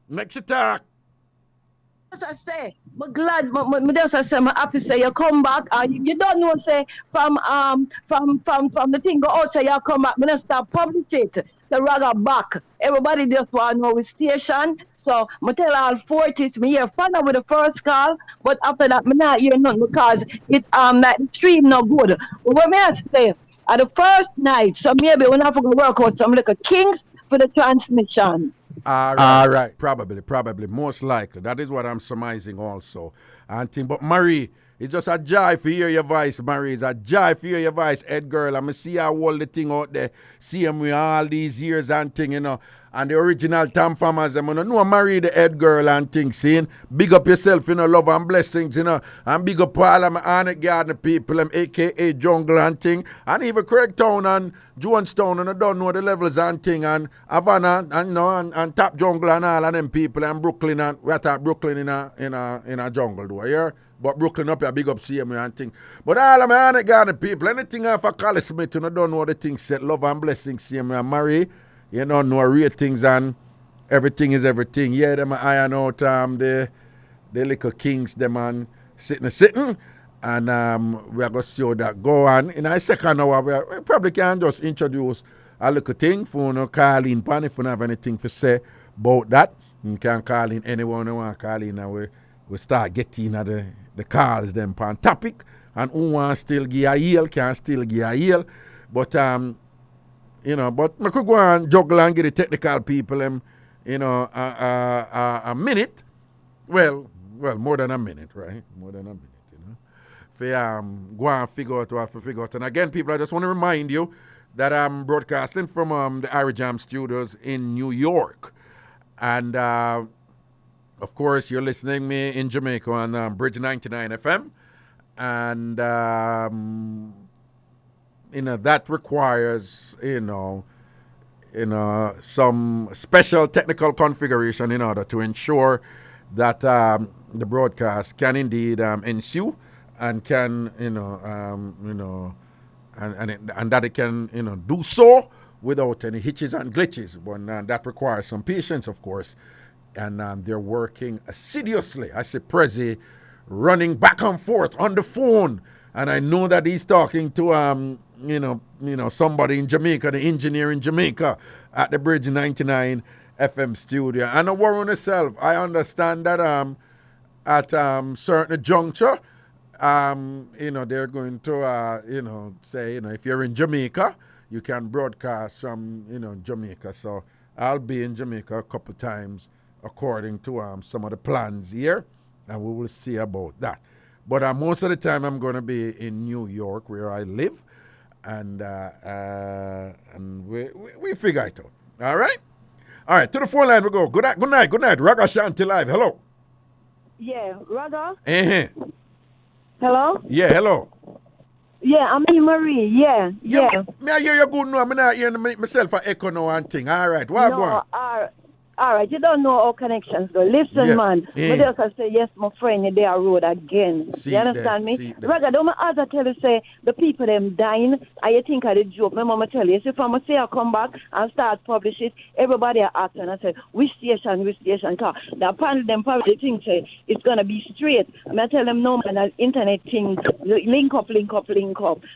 Next talk. As I say, I'm glad, me just say, I'm happy say you come back. You don't know, say, from the thing go out, say you come back. Me not stop publish it. The Raga back. Everybody just want to know which station. So, I tell all 40s, me hear fun with the first call, but after that, me not hear nothing because it, like, the stream not good. But what me I say, at the first night, so maybe when I have to work out some like a Kings for the transmission. All right. Probably. Most likely. That is what I'm surmising also. But Marie, it's just a joy to hear your voice, Marie. It's a joy to hear your voice, Ed girl. I'm see how all the thing out there. See him with all these years and thing, you know. And the original Tam Farmers, I'm gonna know Marie the Ed girl and things, seeing. Big up yourself, you know, love and blessings, you know. And big up all of my Honor Garden people, aka Jungle and thing. And even Craigtown and Jonestown, and I don't know the levels and thing. And Havana, and you know, and Top Jungle and all of them people, and Brooklyn, and we at Brooklyn in a jungle, do I hear? But Brooklyn up here, big up CMU and thing. But all of my Honor Garden people, anything off a Cali Smith, you know, don't know the things said. Love and blessings, CMU and Marie. You know, no ratings and everything is everything. Yeah, them iron out the little kings, them and sitting. And we are going to see that go on. In a second hour, we probably can just introduce a little thing for you know, call in pan if you don't have anything to say about that. You can call in anyone who want to call in and we start getting the calls them pan topic. And who want still give a yell can still give a yell. But you know, but I could go and juggle and get the technical people, you know, a minute. Well, more than a minute, right? More than a minute, you know. For go and figure out what to figure out. And again, people, I just want to remind you that I'm broadcasting from the IrieJam studios in New York. And, of course, you're listening me in Jamaica on Bridge99 FM. And, you know, that requires, you know, some special technical configuration in order to ensure that the broadcast can indeed ensue and can, and that it can, you know, do so without any hitches and glitches. But that requires some patience, of course. And they're working assiduously. I see Prezi running back and forth on the phone. And I know that he's talking to, somebody in Jamaica, the engineer in Jamaica at the Bridge99 FM studio. And don't worry on yourself. I understand that at certain juncture, they're going to, say, if you're in Jamaica, you can broadcast from, Jamaica. So I'll be in Jamaica a couple times according to some of the plans here, and we will see about that. But most of the time I'm going to be in New York where I live, and we figure it out. All right? All right, to the phone line we go. Good night. Ragashanti live. Hello. Yeah, Raga? Uh-huh. Hello? Yeah, hello. Yeah, I'm Marie. Yeah. Me I hear you good now. I'm not hearing myself an echo now and thing. All right, what go on? All right, you don't know how connections go. Listen, man. Yeah. But I say, yes, my friend, you're there road again. You understand me? Raga, don't my other tell you, say, the people them dying, and you think of the joke. My mama tell you, if I'm say I come back and start publish it, everybody are asking, I say, which station? Cause the panel them probably think, say, it's going to be straight. And I tell them, no, man, an internet thing, link up.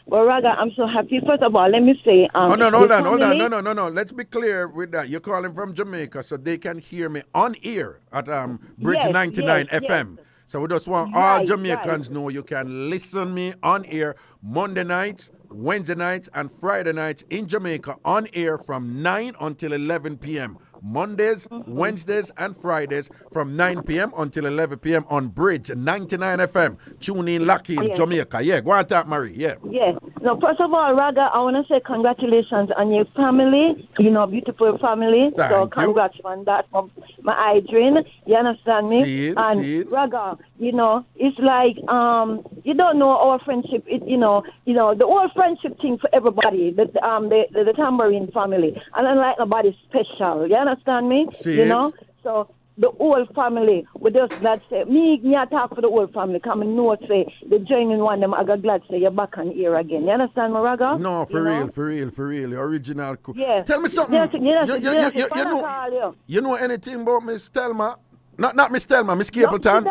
But Raga, I'm so happy. First of all, let me say, hold on. No. Let's be clear with that. You're calling from Jamaica, so they can hear me on air at Bridge99 FM. So we just want all Jamaicans know you can listen me on air Monday nights, Wednesday nights, and Friday nights in Jamaica on air from 9 until 11 p.m. Mondays, Wednesdays, and Fridays from 9 p.m. until 11 p.m. on Bridge99 FM. Tune in, lucky in Jamaica. Yeah, go on talk, Marie. Yeah. No, first of all, Raga, I want to say congratulations on your family. Beautiful family. Thank congrats on that from my Adrian. You understand me? See it. Raga, it's like you don't know our friendship. The whole friendship thing for everybody. The Tambourine family, and unlike nobody special. You understand me? See it. So the whole family. We just glad say, me talk for the whole family. Come and know say, the joining one them, I got glad say you're back on here again. You understand, Raga? No, for real. The original. Yeah. Tell me something. You know anything about Miss Thelma? Not Miss Thelma, Miss Capleton.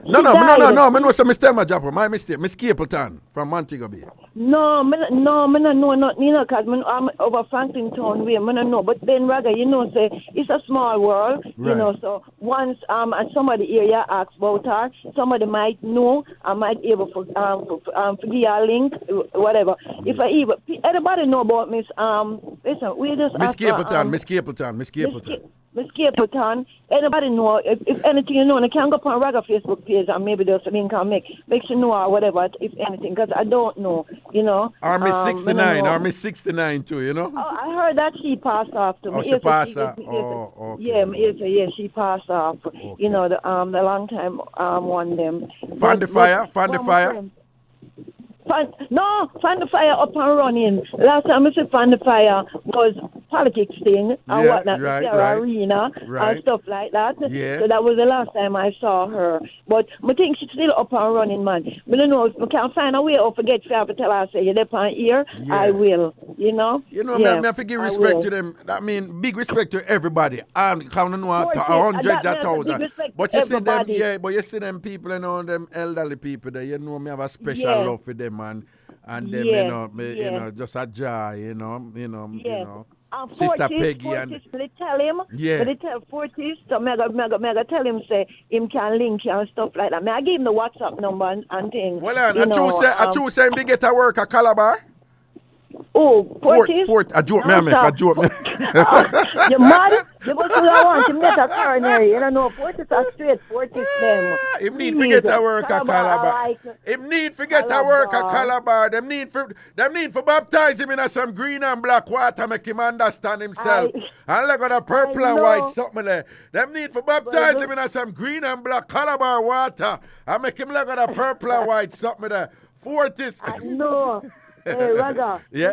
No, I know some Miss Thelma Japper. My mistake. Miss Capleton from Montego Bay. No, I know nothing, because I'm over Franklin Town way, I don't know. But then, Raga, say, it's a small world, so once somebody here you ask about her, somebody might know, I might able for give you a link, whatever. If I even, everybody know about Miss, listen, we just Miss Capleton. Miss Capleton, anybody know, if anything you know, and I can go on Raga Facebook page and maybe there's a link and make you know or whatever, if anything, because I don't know, Or Miss 69, or Miss 69 too, Oh, I heard that she passed off to me. Oh, she passed off? Okay. Yeah, she passed off. Okay. The long time one them. Fan the fire? Fan the fire up and running. Last time I said fan the fire was politics thing and whatnot, arena and stuff like that. Yeah. So that was the last time I saw her. But I think she's still up and running, man. But I don't know if I can find a way to forget to tell her, say, you're up on here, I will, I have to give respect to them. I mean, big respect to everybody. I'm counting 100,000. But you see them, but you see them people, them elderly people there, me have a special love for them. And them, just a joy, Sister Peggy and they tell him, they tell Fortis, so mega tell him say him can link you and stuff like that. I give him the WhatsApp number and things. Well, I choose him to get a work at Calabar. Oh, Fortis? A joke, a joke. You mad? You must want him get a coronary. You don't know, Fortis are straight, Fortis them. Him need to get a work at Calabar. Him need to get a work at Calabar. Them need for baptize him in some green and black water, make him understand himself. And look at the purple and white something there. Them need for baptize him in some green and black Calabar water. And make him look at the purple and white something there. Fortis. I know. Hey, Raga, you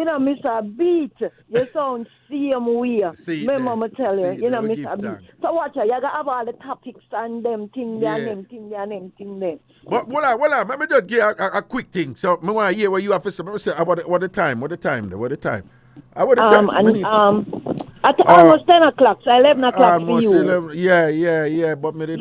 don't miss a beat. You sound same way. Remember, I tell you, you don't miss a beat. So watch out, you gotta have all the topics and them thing there. But hold on, let me just give a quick thing. So I want to hear what you have to say. What the time? At almost 10 o'clock, so 11 o'clock for you. 11, yeah, but me did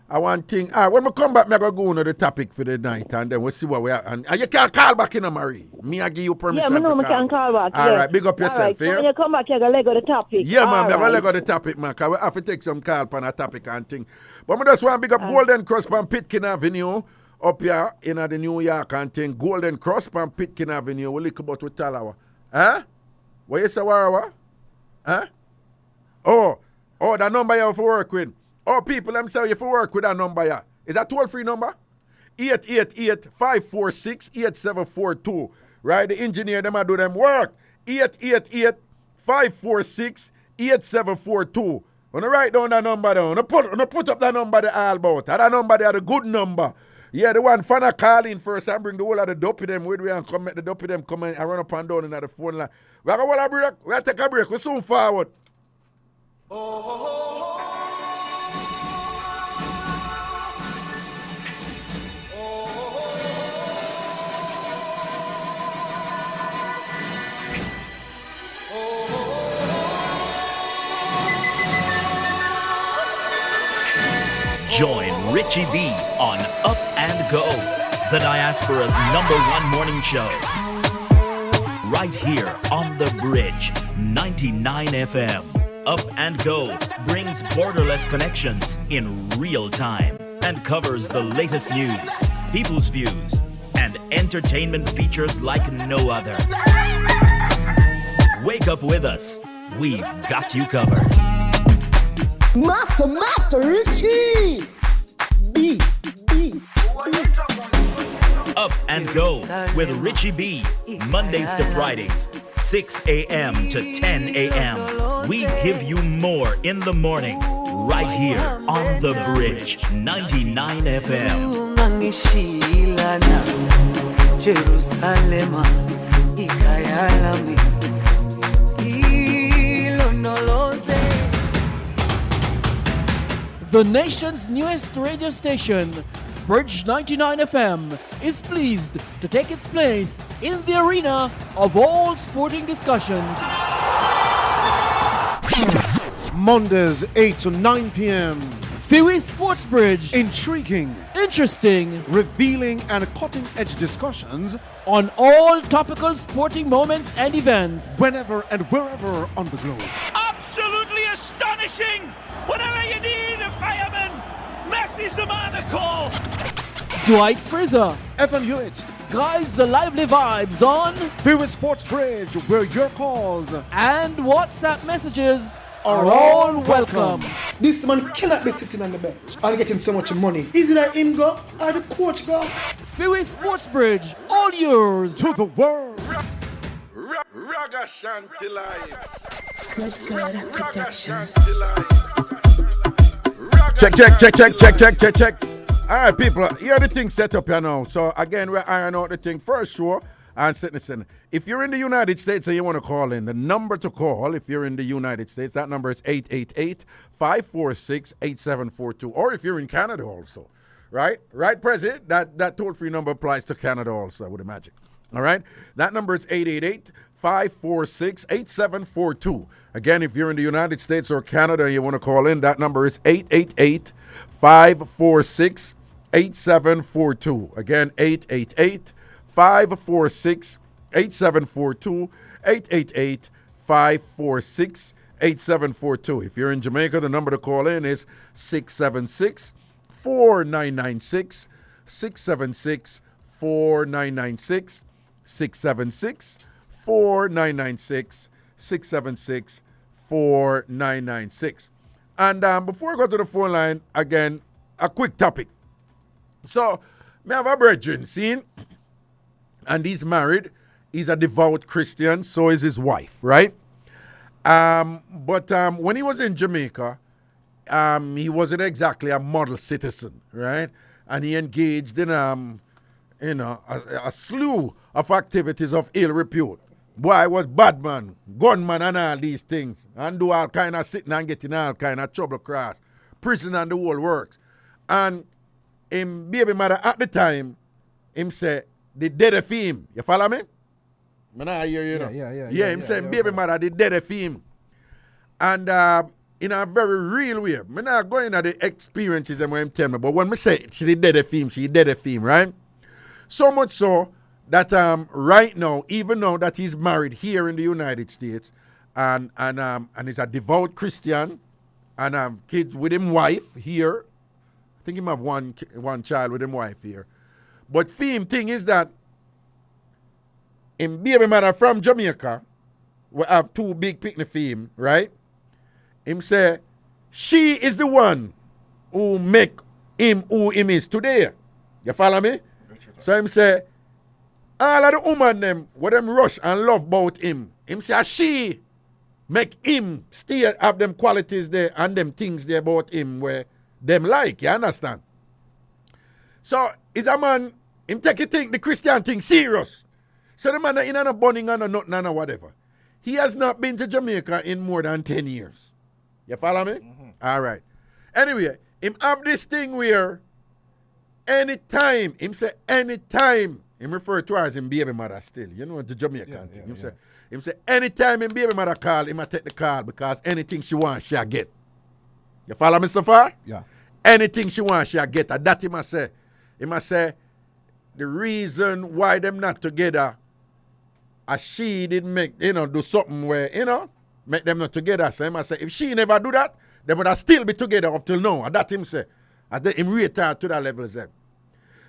I want thing. When we come back, I'm going to go on to the topic for the night and then we'll see what we are. And you can call back in, Marie. Me, I give you permission. Yeah, I can call back. All right, big up yourself. So when you come back, you're going to leg of the topic. Yeah, man, I'm going to leg of the topic, man. Because we have to take some call on a topic and thing. But I just want to big up Golden Cross on Pitkin Avenue up here in the New York and thing. Golden Cross on Pitkin Avenue. We look about with Talawa. Huh? What you say, Warawa? Huh? Oh, that number you have to work with. Oh, people, let me tell you, if you work with that number, is that toll-free number? 888-546-8742. Right? The engineer, them do them work. 888-546-8742. When you write down that number down, put up that number they all about. That number, they are the good number. Yeah, the one fan call in first and bring the whole of the dopey them with we and come make the dopey them come and run up and down in the phone line. We're going to break. We'll take a break. We're soon forward. Join Richie B on Up and Go, the Diaspora's #1 morning show. Right here on the Bridge 99 FM. Up and Go brings borderless connections in real time and covers the latest news, people's views, and entertainment features like no other. Wake up with us. We've got you covered. Master Richie! B. Up and Go with Richie B. Mondays to Fridays, 6 a.m. to 10 a.m. We give you more in the morning, right here on the Bridge 99 FM. The nation's newest radio station, Bridge99 FM, is pleased to take its place in the arena of all sporting discussions. Mondays, 8 to 9 p.m. Fiwi Sports Bridge. Intriguing, Interesting, revealing, and cutting-edge discussions on all topical sporting moments and events. whenever and wherever on the globe. Absolutely astonishing! Whenever you need a fireman, Messi's the man to call. Dwight Fraser FM Hewitt guides the lively vibes on Fiwi Sports Bridge, where your calls and WhatsApp messages are all welcome. This man cannot be sitting on the bench and getting so much money. Is it that him go or the coach go? Fiwi Sports Bridge, all yours. To the world. Ragashanti live. Check. All right, people, here the thing set up here now. So, again, we're ironing out the thing first, sure. And listen, if you're in the United States and you want to call in, the number to call, if you're in the United States, that number is 888-546-8742. Or if you're in Canada also, right? Right, President? That toll-free number applies to Canada also, I would imagine. All right? That number is 888-546-8742. Again, if you're in the United States or Canada and you want to call in, that number is 888-546-8742. Again, 888-546-8742, 888-546-8742. If you're in Jamaica, the number to call in is 676-4996, 676-4996, 676-4996, 676-4996. And before I go to the phone line, again, a quick topic. So, me have a brethren, see? And he's married. He's a devout Christian. So is his wife, right? But when he was in Jamaica, he wasn't exactly a model citizen, right? And he engaged in, a slew of activities of ill repute. Boy, was bad man, gunman and all these things. And do all kind of sitting and getting all kind of trouble cross. Prison and the whole works. And him baby mother at the time, him say, the dead of him. You follow me? I hear you know. Yeah, him saying baby mother, the dead of him. And in a very real way. I'm not going into the experiences and what him tell me, but when I say she dead of him, right? So much so that right now, even now that he's married here in the United States, and he's a devout Christian, and kids with him wife here. I think he have one child with him wife here. But him thing is that him baby mother from Jamaica, we have two big picnic for him, right? Him say, she is the one who make him who him is today. You follow me? So him say, all of the women them, what them rush and love about him, him say, she make him still have them qualities there and them things there about him where them like, you understand? So, is a man, him take the Christian thing serious. So the man in a burning and a nothing and a whatever. He has not been to Jamaica in more than 10 years. You follow me? Mm-hmm. All right. Anyway, him have this thing where anytime, him say anytime, him refer to her as him baby mother still. You know, the Jamaican thing. Him say anytime him baby mother call, him a take the call because anything she wants, she'll get. You follow me so far? Yeah. Anything she wants, she'll get. And that he must say. He must say, the reason why them not together, as she didn't make, do something where, make them not together. So he must say, if she never do that, they would have still be together up till now. And that him say. And then him rate her to that level. Say.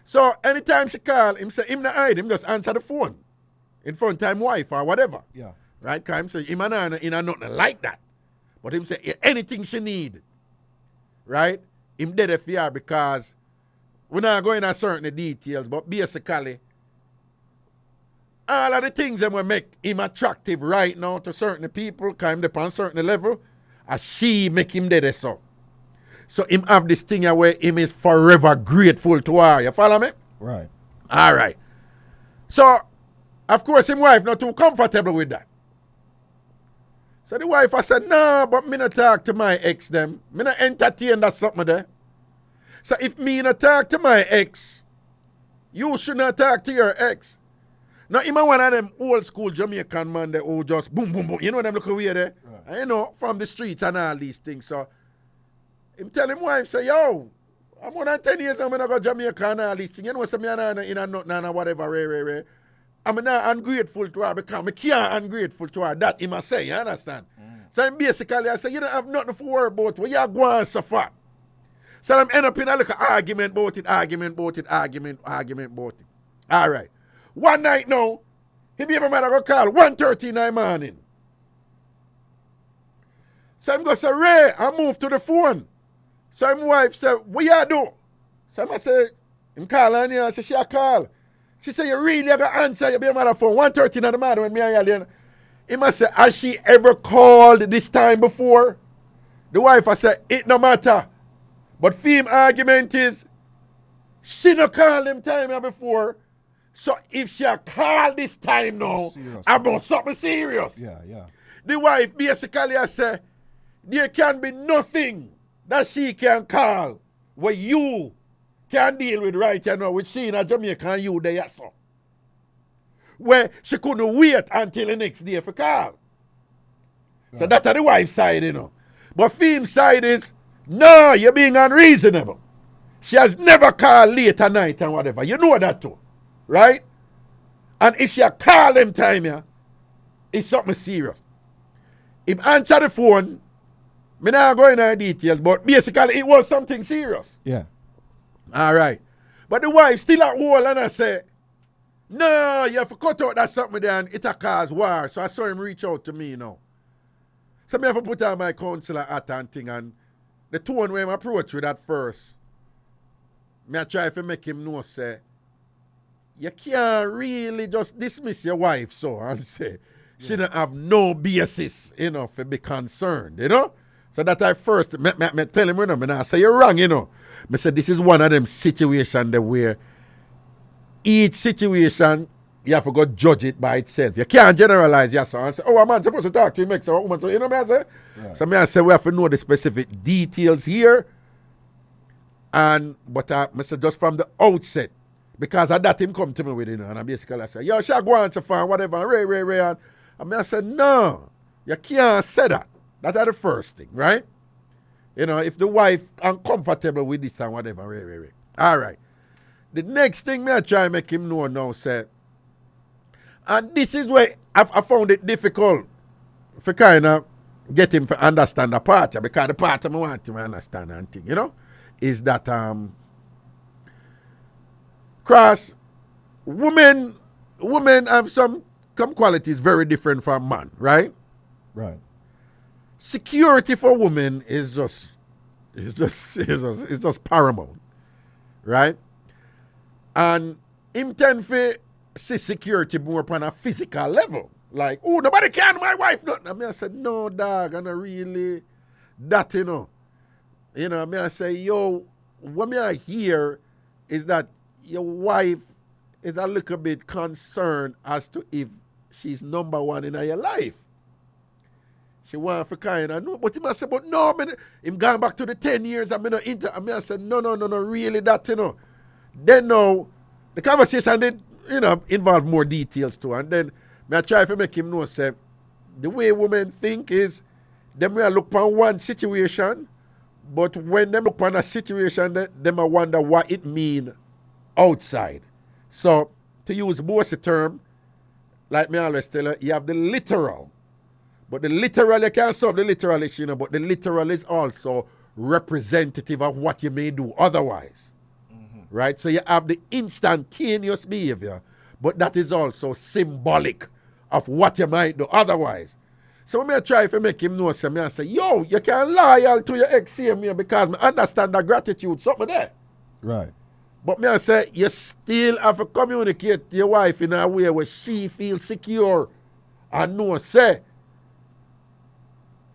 So anytime she call, him say, him not hide, him just answer the phone. In front of him wife or whatever. Yeah. Right? Because him say, him and her, nothing like that. But him say, anything she need. Right? Him dead for her because we're not going into certain details, but basically, all of the things that will make him attractive right now to certain people, kind of on certain level, as she make him dead so. So him have this thing where him is forever grateful to her. You follow me? Right. All right. So, of course, him wife not too comfortable with that. So the wife I said, no, but me not talk to my ex them. Me not entertain that something there. So if me not talk to my ex, you should not talk to your ex. Now, even one of them old school Jamaican man that who just boom, boom, boom. You know them look away there? Right. And you know, from the streets and all these things. So, him tell him wife, say, yo, I'm more than 10 years I'm going to go Jamaica and all these things. You know, say me in a nothing and whatever, I'm not ungrateful to her because I can't ungrateful to her. That he must say, you understand? So, I'm basically, I say, you don't have nothing to worry about. Where you going so far? So, I'm end up in a little argument about it. All right. One night now, he be my mother go call 1:30 in the morning. So I'm going to say, Ray, I move to the phone. So my wife said, what you do? So I say, I'm calling her. I say, she a call. She said, you really got to answer your mother phone 1:30 in the morning when me and you. He must say, has she ever called this time before? The wife I said, it no matter. But theme argument is, she no call them time before. So if she call this time now, about something serious. Yeah. The wife basically I say, there can be nothing that she can call where you can deal with right now with she in a Jamaica and you there so. Where she couldn't wait until the next day for call. Right. So that's the wife's side, you know. But Fiend's side is, no, you're being unreasonable. She has never called late at night and whatever. You know that too. Right? And if she call them time, yeah, it's something serious. If answer the phone, me not go into details, but basically it was something serious. Yeah. All right. But the wife still at wall and I say, no, you have to cut out that something there and it'll cause war. So I saw him reach out to me, you know. So me have to put on my counselor hat and thing, and the tone where I approach with at first, me I try to make him know, say, you can't really just dismiss your wife so and say she don't have no basis, you know, to be concerned, you know. So that I first me tell him, you know, I say you're wrong, you know. I said this is one of them situations where each situation you have to go judge it by itself. You can't generalize yourself and say, oh, a man supposed to talk to you, make some woman, so you know what I say? Right. So I say we have to know the specific details here. But I say just from the outset, because of that him come to me with it, you know, and I basically say, yo, she go on to find whatever, Ray. And I said, no, you can't say that. That's the first thing, right? You know, if the wife uncomfortable with this and whatever, Ray. All right. The next thing me I try to make him know now, say, and this is where I found it difficult for kind of get him to understand the part, because the part I want him to understand and thing, you know, is that Cross, women have some qualities very different from man, right? Right. Security for women is just paramount, right? And him tend to see security more upon a physical level. Like, oh, nobody can my wife nothing. I said, no, dog, and I really that, you know. You know, I say, yo, what I hear is that your wife is a little bit concerned as to if she's number one in your life. She want for kind of know, but he must say, but no, him going back to the 10 years, I said, no, really that, you know. Then now, the conversation did, you know, involve more details too. And then I try to make him know, say, the way women think is, them will look upon one situation, but when they look upon a situation, they may wonder what it means outside. So, to use both the term, like me always tell her, you have the literal. But the literal, you can't solve the literal issue, you know, but the literal is also representative of what you may do otherwise. Right? So you have the instantaneous behavior, but that is also symbolic of what you might do otherwise. So when I try to make him know, I say, yo, you can't loyal to your ex same here because I understand the gratitude, something there. Right. But me I say, you still have to communicate to your wife in a way where she feels secure and know, say,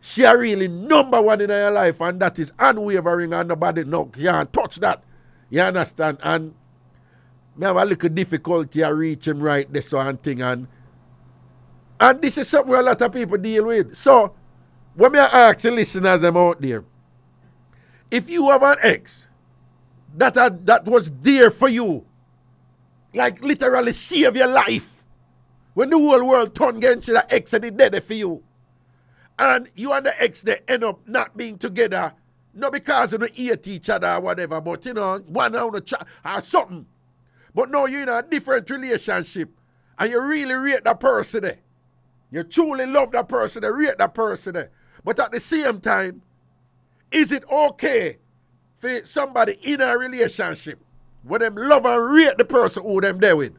she are really number one in her life, and that is unwavering, and nobody can't touch that. You understand? And me have a little difficulty to reach him right this and thing. And this is something a lot of people deal with. So What me ask the listeners them out there, if you have an ex that was there for you, like literally save your life, when the whole world turned against you, that ex and it dead for you, and you and the ex they end up not being together, not because you don't hate each other or whatever, but you know, one on the chat or something. But no, you're in a different relationship and you really rate that person there. You truly love that person there, rate that person there. But at the same time, is it okay for somebody in a relationship where them love and rate the person who them there with,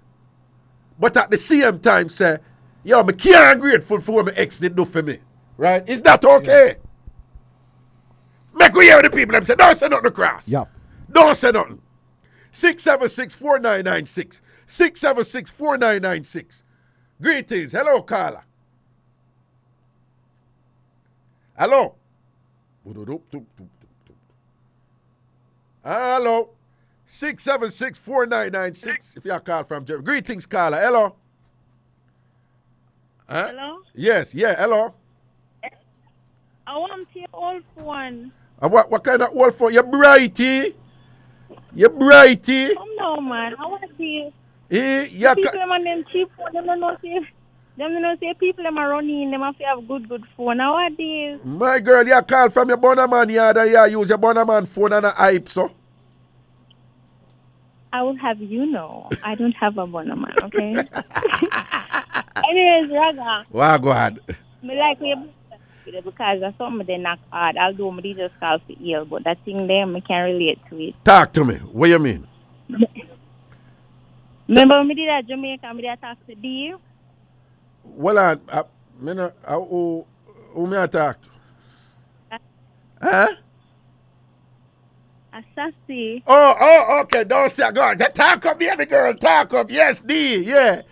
but at the same time say, yo, I can't grateful for what my ex did do for me. Right? Is that okay? Yeah. Make we hear the people them say, don't say nothing across. Yep. Don't say nothing. 676-4996. 676-4996. Greetings. Hello, Carla. Hello. Hello. 676-4996. If you call from Germany. Greetings, Carla. Hello. Huh? Hello? Yes, yeah, hello. I want your old phone. What kind of old phone? You're brighty. You're brighty. Come down, man. I want to see yeah, people on them cheap phone. Them don't know say people them are running. Them have to have good phone nowadays. My girl, you call from your Bonaman yard and you use your Bonaman phone and a hype, so? I will have you know, I don't have a Bonaman, okay? Anyways, Raga. Wow, go ahead. Me like you because that's something they knock hard. Although me just call for ill, but that thing there, me can't relate to it. Talk to me. What you mean? Remember me did at Jamaica, me did talk to D? Well, who me attack to? Huh? A sassy. Oh, okay. Don't say, go on. Talk up, baby girl. Talk up. Yes, D. Yeah.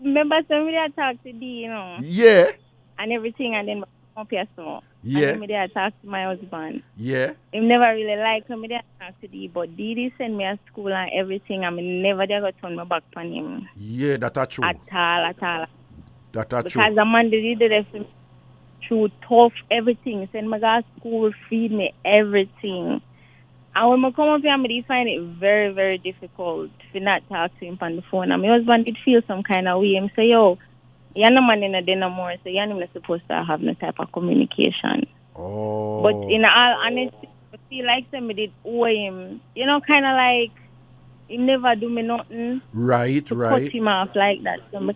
Remember somebody I talked to D, you know? Yeah. And everything, and then come up here so. Yeah. And then I talked to my husband. Yeah. He never really liked me. I talked to D, but D sent me to school and everything. I mean, never did go turn my back on him. Yeah, that's true. At all. That's true. Because the man did it for me through tough everything. Send me to school, feed me everything. And when I come up here, I find it very, very difficult to not talk to him on the phone. And my husband did feel some kind of way. He say, yo, you're not man in a dinner more, so you're not supposed to have no type of communication. Oh. But in all honesty, I feel like somebody did owe him, you know, kind of like, he never do me nothing. Right. Cut him off like that. So me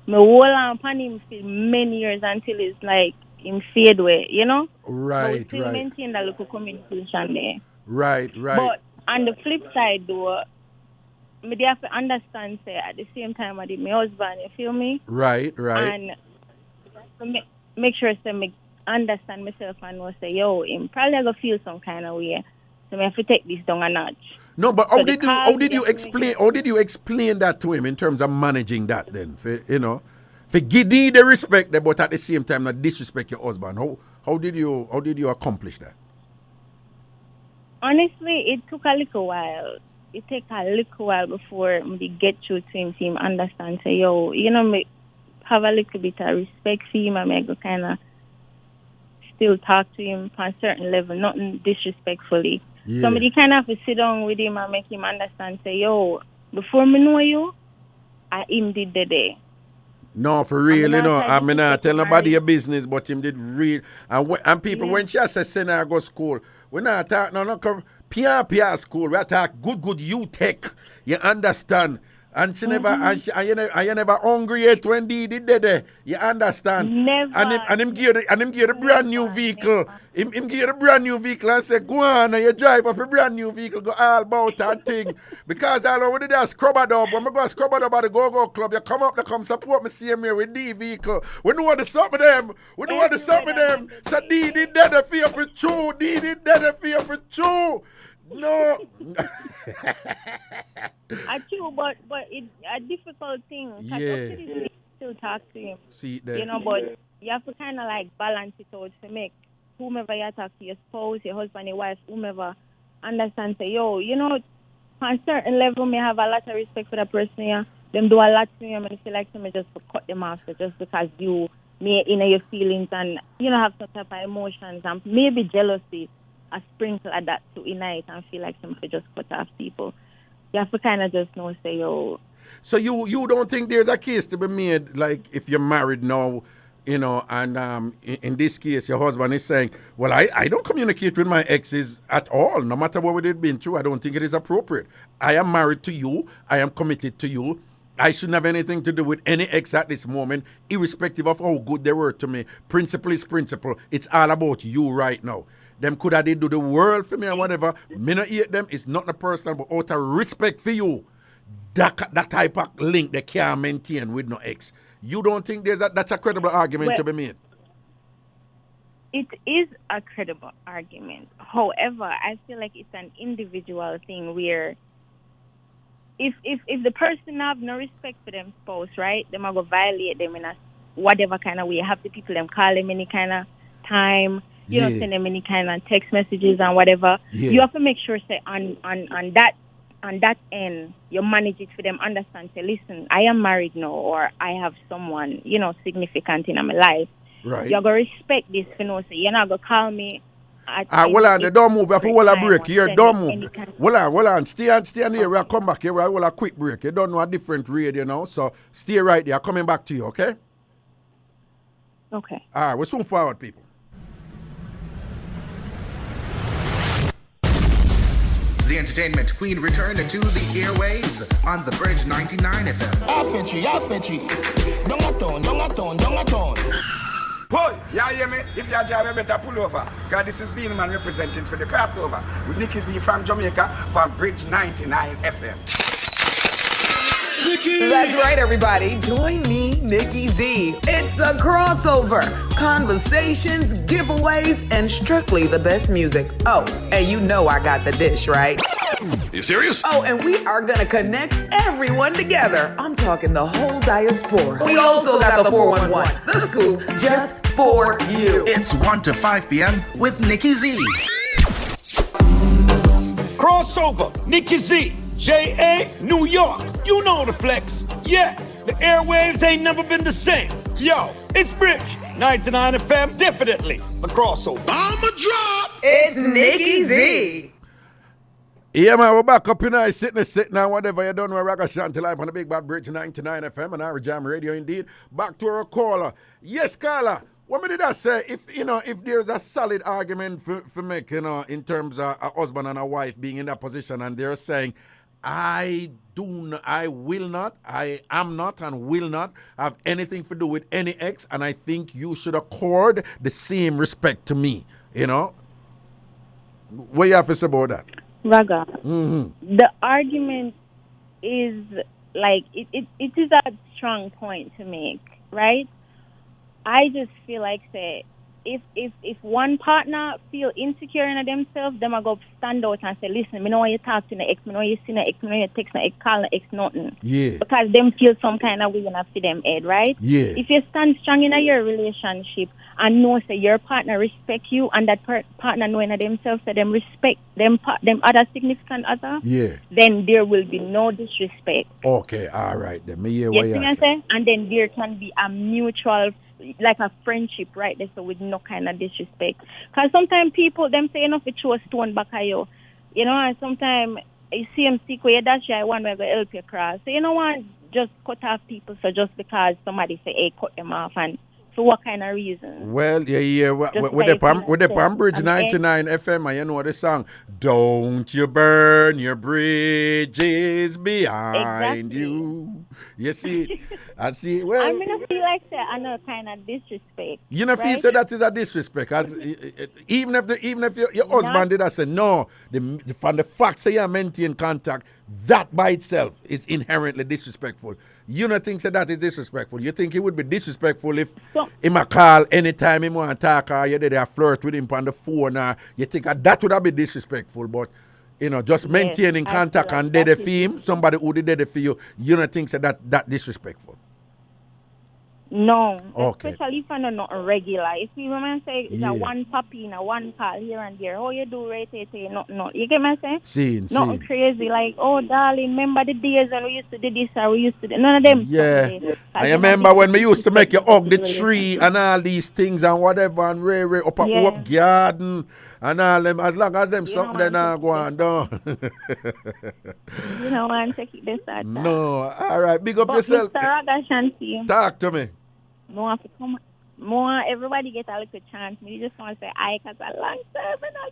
hold on upon him for many years until it's like him fade away, you know? Right. But we still maintain that local communication there. Right. But on the flip side, though, me have to understand, say, at the same time I did my husband, you feel me? Right. And make sure say me understand myself and know say, yo, him probably gonna feel some kind of way. So me have to take this down a notch. No, but how did you explain that to him in terms of managing that then? For, you know, for give the respect there, but at the same time not disrespect your husband. How did you accomplish that? Honestly, it took a little while. It took a little while before me get through to him understand say, yo, you know, me have a little bit of respect for him and I go kind of still talk to him on a certain level, nothing disrespectfully. Yeah. Somebody kind of have to sit down with him and make him understand, say, yo, before me know you, I him did the day. No, for real, you know, I mean, I tell nobody your business, but him did real. And people, when she says, send her go school, we not talk, no, come, PR school, we talk good you tech, you understand. And she never, and you never hungry yet when they did that. You understand? Never. And him give the brand new vehicle. Him give you the brand new vehicle and say, go on, and you drive up a brand new vehicle, go all about that thing. Because I know when they do scrub it up, when I go scrub it up at the Go-Go Club, you come up to come support me, see me here with the vehicle. We know what the some of them. So D did that for you for true. D did that for you for true. No. True, but it's a difficult thing. Yeah. Still talk to him. See there. You know, but you have to kind of like balance it out to make whomever you talk to, your spouse, your husband, your wife, whomever, understand, say, yo, you know, on a certain level, may have a lot of respect for that person, yeah. Them do a lot to me, and I feel like somebody just cut them off just because you me, your feelings and, have some type of emotions and maybe jealousy, a sprinkle of that to unite and feel like somebody just cut off people. You have to kind of just know, say, yo. So you don't think there's a case to be made, like if you're married now, and in this case, your husband is saying, well, I don't communicate with my exes at all, no matter what we've been through. I don't think it is appropriate. I am married to you. I am committed to you. I shouldn't have anything to do with any ex at this moment, irrespective of how good they were to me. Principle is principle. It's all about you right now. Them could have did do the world for me or whatever. Me not hate them. It's not a personal, but out of respect for you, that type of link they can't maintain with no ex. You don't think that's a credible argument to be made? It is a credible argument. However, I feel like it's an individual thing where if the person have no respect for them spouse, right, they might go violate them in a whatever kind of way. Have the people them call them any kind of time, send them any kind of text messages and whatever. Yeah. You have to make sure, say, on that end, you manage it for them, understand, say, listen, I am married now, or I have someone, significant in my life. Right. You're going to respect this, say, you're not going to call me. Hold on, don't move. If you hold a break here, don't move. Hold on. Stay on here. We'll come back here. We'll a quick break. You don't know a different radio now, so stay right there. Coming back to you, okay? Okay. All right, we'll soon forward, people. The entertainment queen returned to the airwaves on the Bridge 99 FM. Affenchi. Don't. Boy, you hear me? If your job, you better pull over. Because this is Bean Man representing for the crossover with Nicky Z from Jamaica on Bridge 99 FM. That's right, everybody. Join me, Nikki Z. It's the crossover. Conversations, giveaways, and strictly the best music. Oh, and you know I got the dish, right? You serious? Oh, and we are going to connect everyone together. I'm talking the whole diaspora. We also got the 411, the scoop, just for you. It's 1 to 5 p.m. with Nikki Z. Crossover, Nikki Z. J.A., New York. You know the flex. Yeah, the airwaves ain't never been the same. Yo, it's Bridge 99 FM, definitely the crossover. I'm a drop. It's Nikki Z. Yeah, man, we're back up in there, sitting now, whatever you don't know, Ragashanti live on the Big Bad Bridge 99 FM and IrieJam Radio indeed. Back to our caller. Yes, caller. What did I say? If there's a solid argument for make, in terms of a husband and a wife being in that position, and they're saying, I will not, I am not, and will not have anything to do with any ex, and I think you should accord the same respect to me. What you have to say about that? Raga, the argument is like it is a strong point to make, right? I just feel like, say, if one partner feel insecure in themselves, them I go stand out and say, listen, me know you talk to the ex, me know you see the ex, me know you text the ex, call the ex, nothing. Yeah. Because them feel some kind of way enough for them head, right? Yeah. If you stand strong in your relationship and know, say, your partner respect you and that partner knowing themselves, say, them respect them other significant other, yeah, then there will be no disrespect. Okay, all right. Then me hear Yes, what you you say? And then there can be a mutual, like a friendship, right there, so with no kind of disrespect. Because sometimes people, them say, enough to throw a stone back at you. And sometimes you see them sick where that's why one way to help you cross. So you know what, just cut off people, so just because somebody say, hey, cut them off, and for what kind of reason? Well, yeah. With the Palm Bridge 99 FM, and you know the song, don't you burn your bridges behind you. You see, I see. Well, I mean, I feel like that another kind of disrespect. You know, feel say that is a disrespect. Even if your husband did, I say no. From the fact say you maintain contact, that by itself is inherently disrespectful. You don't think that is disrespectful. You think it would be disrespectful if he might call anytime he want to talk, or you did a flirt with him on the phone, or you think that would have been disrespectful. But just maintaining contact and dead for him, somebody who did it for you, you don't think that disrespectful. No. Okay. Especially if I'm not regular. If you remember say it's Yeah. a one puppy in a one call here and there, how you do right say not. You get me say? Seen. Nothing crazy like, oh darling, remember the days when we used to do this or we used to do none of them. Yeah. I remember when we used to make you hug the tree and all these things and whatever and Ray up garden and all them. As long as them something they not go on down. You know, want to keep this at No. All right. Big up but yourself. Mr. Ragashanti. Talk to me. More have to come. More everybody get a little chance. Me just want to say I cause a long time and I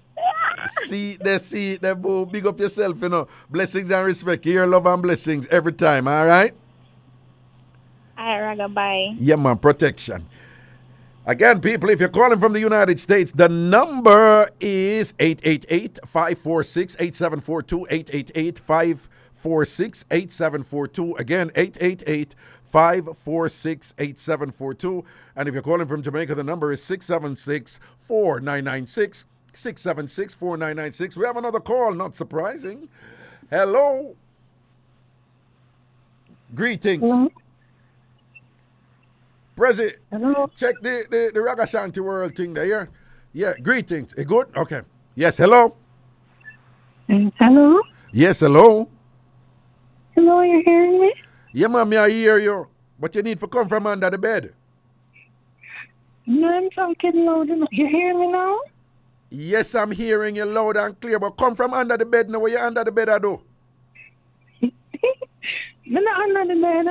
say See it there, boo. Big up yourself, you know. Blessings and respect. Here, love and blessings every time, all right? Alright, Raga, bye. Yeah, man, protection. Again, people, if you're calling from the United States, the number is 888-546-8742, 888-546-8742. Again, 888-546-8742. And if you're calling from Jamaica, the number is 676-4996, 676-4996. We have another call, not surprising. Hello. Greetings. Hello. Prezi, hello. Check the Ragashanti world thing there. Yeah, greetings. Good? Okay. Yes, hello. Hello. Yes, hello. Hello, you hearing me? Yeah, ma'am, I hear you. But you need to come from under the bed. No, I'm talking loud enough. You hear me now? Yes, I'm hearing you loud and clear, but come from under the bed now. What you under the bed I do? I'm not under the bed.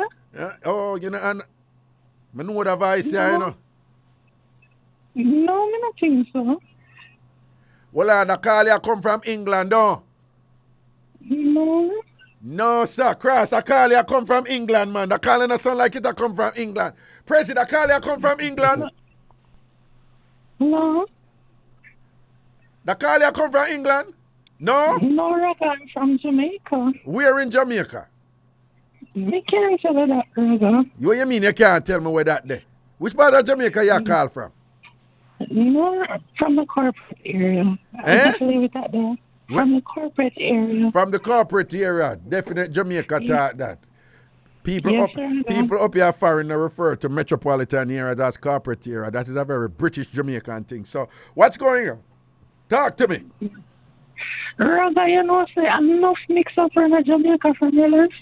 Oh, you know, and I know what voice here, you know. No, I don't think so. Well, the call you come from England, though. No. No, sir. Cross, I call you come from England, man. The call doesn't sound like it come from England. President, the call you come from England? No. The call you come from England? No? No, I'm from Jamaica. Where in Jamaica? We can't tell you that, brother. What you mean you can't tell me where that there? Which part of Jamaica you call from? No, from the corporate area. I'll just leave it at that. From the corporate area. From the corporate area. Definite Jamaica talk that. People Yes, up sir. people up here foreign refer to metropolitan area as corporate area. That is a very British Jamaican thing. So what's going on? Talk to me. Rather, you know, say enough mix up in Jamaica from your life.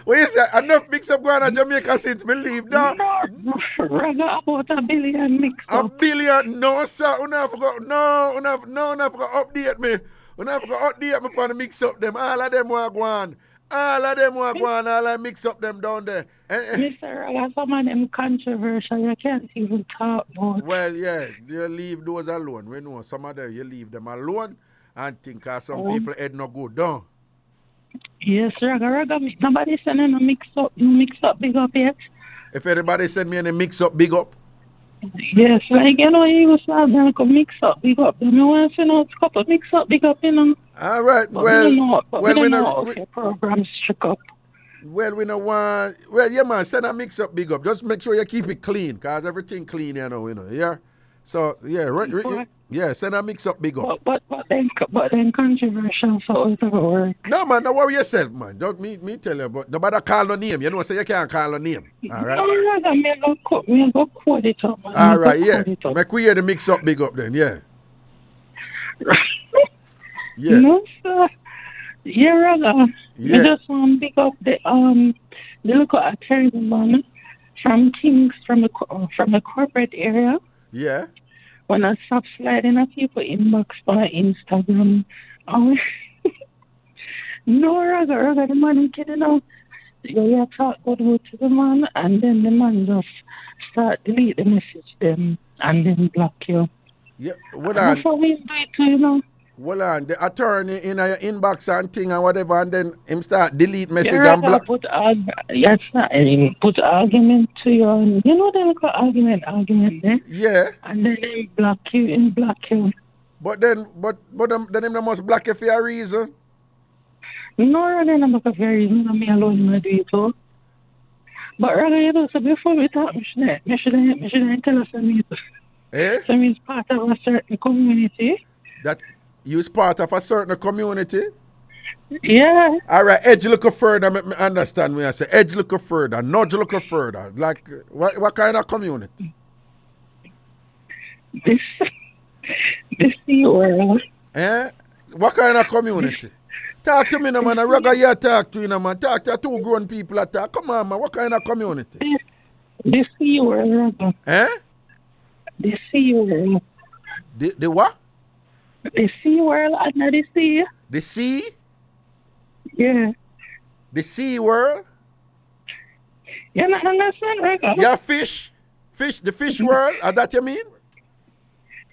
What you say? Enough mix up going on Jamaica since we leave now? No, rather about a billion mix up. A billion? No, sir. You have to update me. You have to update me for the mix up them. All of them want go on. All of I mix up them down there. Mr. Raga, some of them controversial. You can't even talk about. Well, yeah, you leave those alone. We know some of them, you leave them alone and think some people head no good, don't? Yes, Raga, nobody sending a mix up big up yet. If anybody send me any mix up big up? Yes, like, you know, you was like mix up big up. You know, I send out a couple mix up big up, you know. All right, but well, we know we your program's shook up. Well, we know one. Well, yeah, man, send a mix up big up. Just make sure you keep it clean, because everything clean, you know, yeah? So, yeah, yeah, send a mix up big up. But then controversial, so it will work. No, man, don't worry yourself, man. Don't me tell you, but nobody call no name. You know, so you can't call no name. All right? No, me go quote it up. Man. All right, yeah. Make we hear the mix up big up then, yeah. Yeah. No, sir. Yeah, Raga. Yeah. You just want to pick up the local attorney man from Kings from the corporate area. Yeah. When I stop sliding at people inbox on Instagram. No, Raga, the man kidding out. You talk good to the man, and then the man just start delete the message them and then block you. Yeah, well, that's how we do it too, you know. Well, the attorney in your inbox and thing and whatever, and then him start delete message and block. Put argument to your, you know, they look at argument there. Yeah. And then they block you. But then they must block you for a reason. No, they don't block you for a reason. Not me alone, I do it too. But rather, you know, so before we talk, me shouldn't tell us something. Eh? So it's part of a certain community. That you is part of a certain community? Yeah. All right, edge a little further. Me understand me. I say edge a little further, nudge a little further. Like what kind of community? This sea world. Eh? What kind of community? Talk to me, no man. I rather you talk to you, no man. Talk to two grown people that talk. Come on, man. What kind of community? The sea world. Eh? The sea world. The what? The sea world under the sea. The sea? Yeah. The sea world? You not understand, Reggae? Yeah, fish. Fish, the fish world? Is that you mean?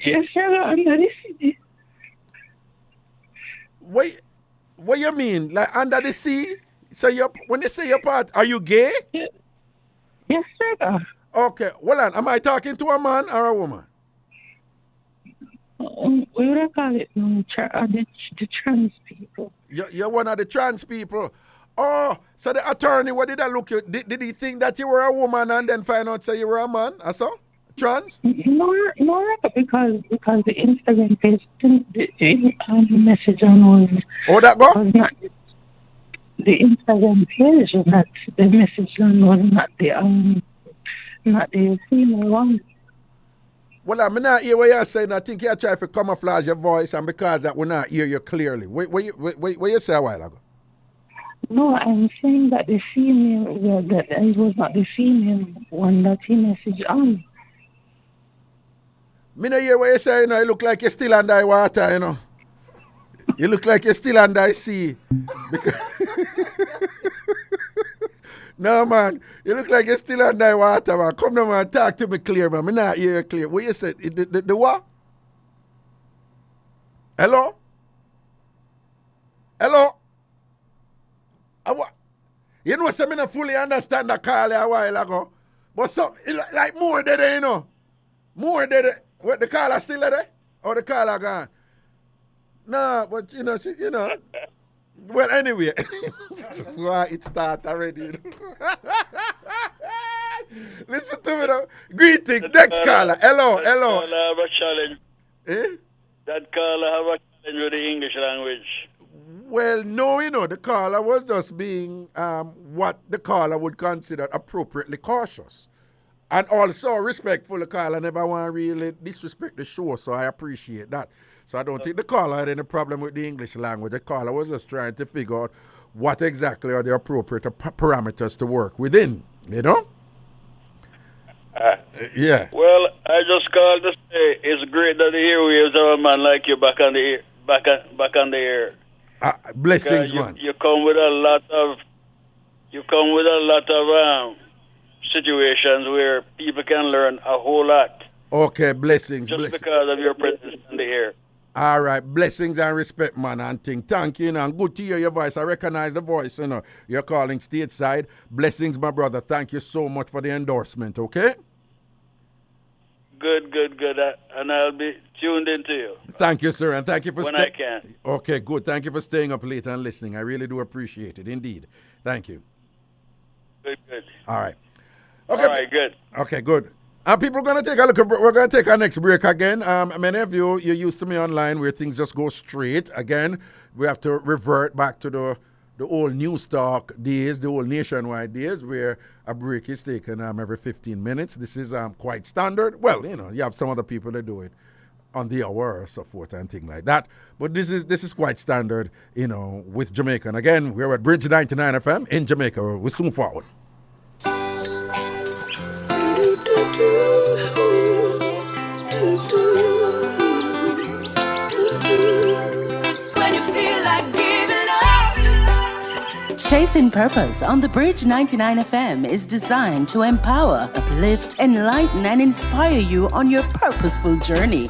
Yes, sir, under the sea. What you mean? Like under the sea? So when you say you're part, are you gay? Yes, sir. Okay. Well, am I talking to a man or a woman? We would call it the trans people. You're one of the trans people. Oh, so the attorney, what did I look at? Did he think that you were a woman and then find out say you were a man? I saw? Trans? No, because the Instagram page, the message on was... Oh, that go? Was not the Instagram page, that the message on was not the female one. Well, I'm not hear what you're saying. I think you're trying to camouflage your voice, and because that we're not hear you clearly. What you say a while ago? No, I'm saying that the female, that it was not the female one that he messaged on. Me no hear what you say, you know. You look like you're still under the water, you know. You look like you're still under the sea. No, man. You look like you're still under the water, man. Come down, man. Talk to me clear, man. Me not hear you clear. What you said? The what? Hello? Hello? You know, so I don't fully understand the call a while ago. But some, like more than you know. More than what, the caller still there? Or the caller gone? Nah, but you know, well, anyway. Why it start already? Listen to me now. Greetings. Next caller. Hello. That caller have a challenge. Eh? That caller have a challenge with the English language. Well, no, you know, the caller was just being what the caller would consider appropriately cautious. And also respectful. The caller never want to really disrespect the show, so I appreciate that. So I don't think the caller had any problem with the English language. The caller was just trying to figure out what exactly are the appropriate parameters to work within, you know? Yeah. Well, I just called to say it's great that the airwaves have a man like you back on the air. Blessings, man. You come with a lot of situations where people can learn a whole lot. Okay, blessings. Just because of your presence in the air. All right, blessings and respect, man, and thing. Thank you, and good to hear your voice. I recognize the voice, you know. You're calling stateside. Blessings, my brother. Thank you so much for the endorsement, okay? Good. And I'll be tuned into you. Thank you, sir, and thank you for when I can. Okay, good. Thank you for staying up late and listening. I really do appreciate it, indeed. Thank you. Good. All right. Okay. All right, good. Okay, good. People are going to take a look. We're going to take our next break again. Many of you're used to me online where things just go straight. Again, we have to revert back to the old news talk days, the old nationwide days where a break is taken every 15 minutes. This is quite standard. Well, you know, you have some other people that do it on the hour or so forth and things like that. But this is quite standard, you know, with Jamaica. And again, we're at Bridge99 FM in Jamaica. We're soon forward. Chasing Purpose on the Bridge99 FM is designed to empower, uplift, enlighten, and inspire you on your purposeful journey.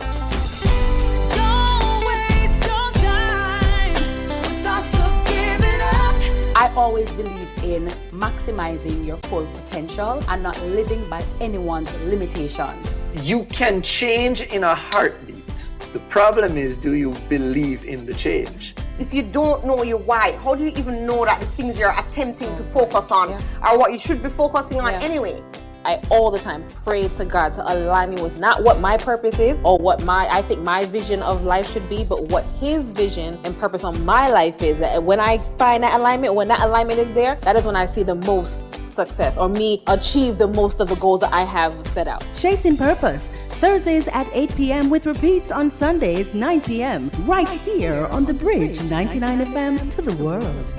I always believe in maximizing your full potential and not living by anyone's limitations. You can change in a heartbeat. The problem is, do you believe in the change? If you don't know your why, how do you even know that the things you're attempting to focus on are what you should be focusing on anyway? I all the time pray to God to align me with not what my purpose is or what I think my vision of life should be, but what His vision and purpose on my life is. And when I find that alignment, when that alignment is there, that is when I see the most success or me achieve the most of the goals that I have set out. Chasing Purpose, Thursdays at 8 p.m. with repeats on Sundays 9 p.m. right here on the Bridge 99 FM to the world.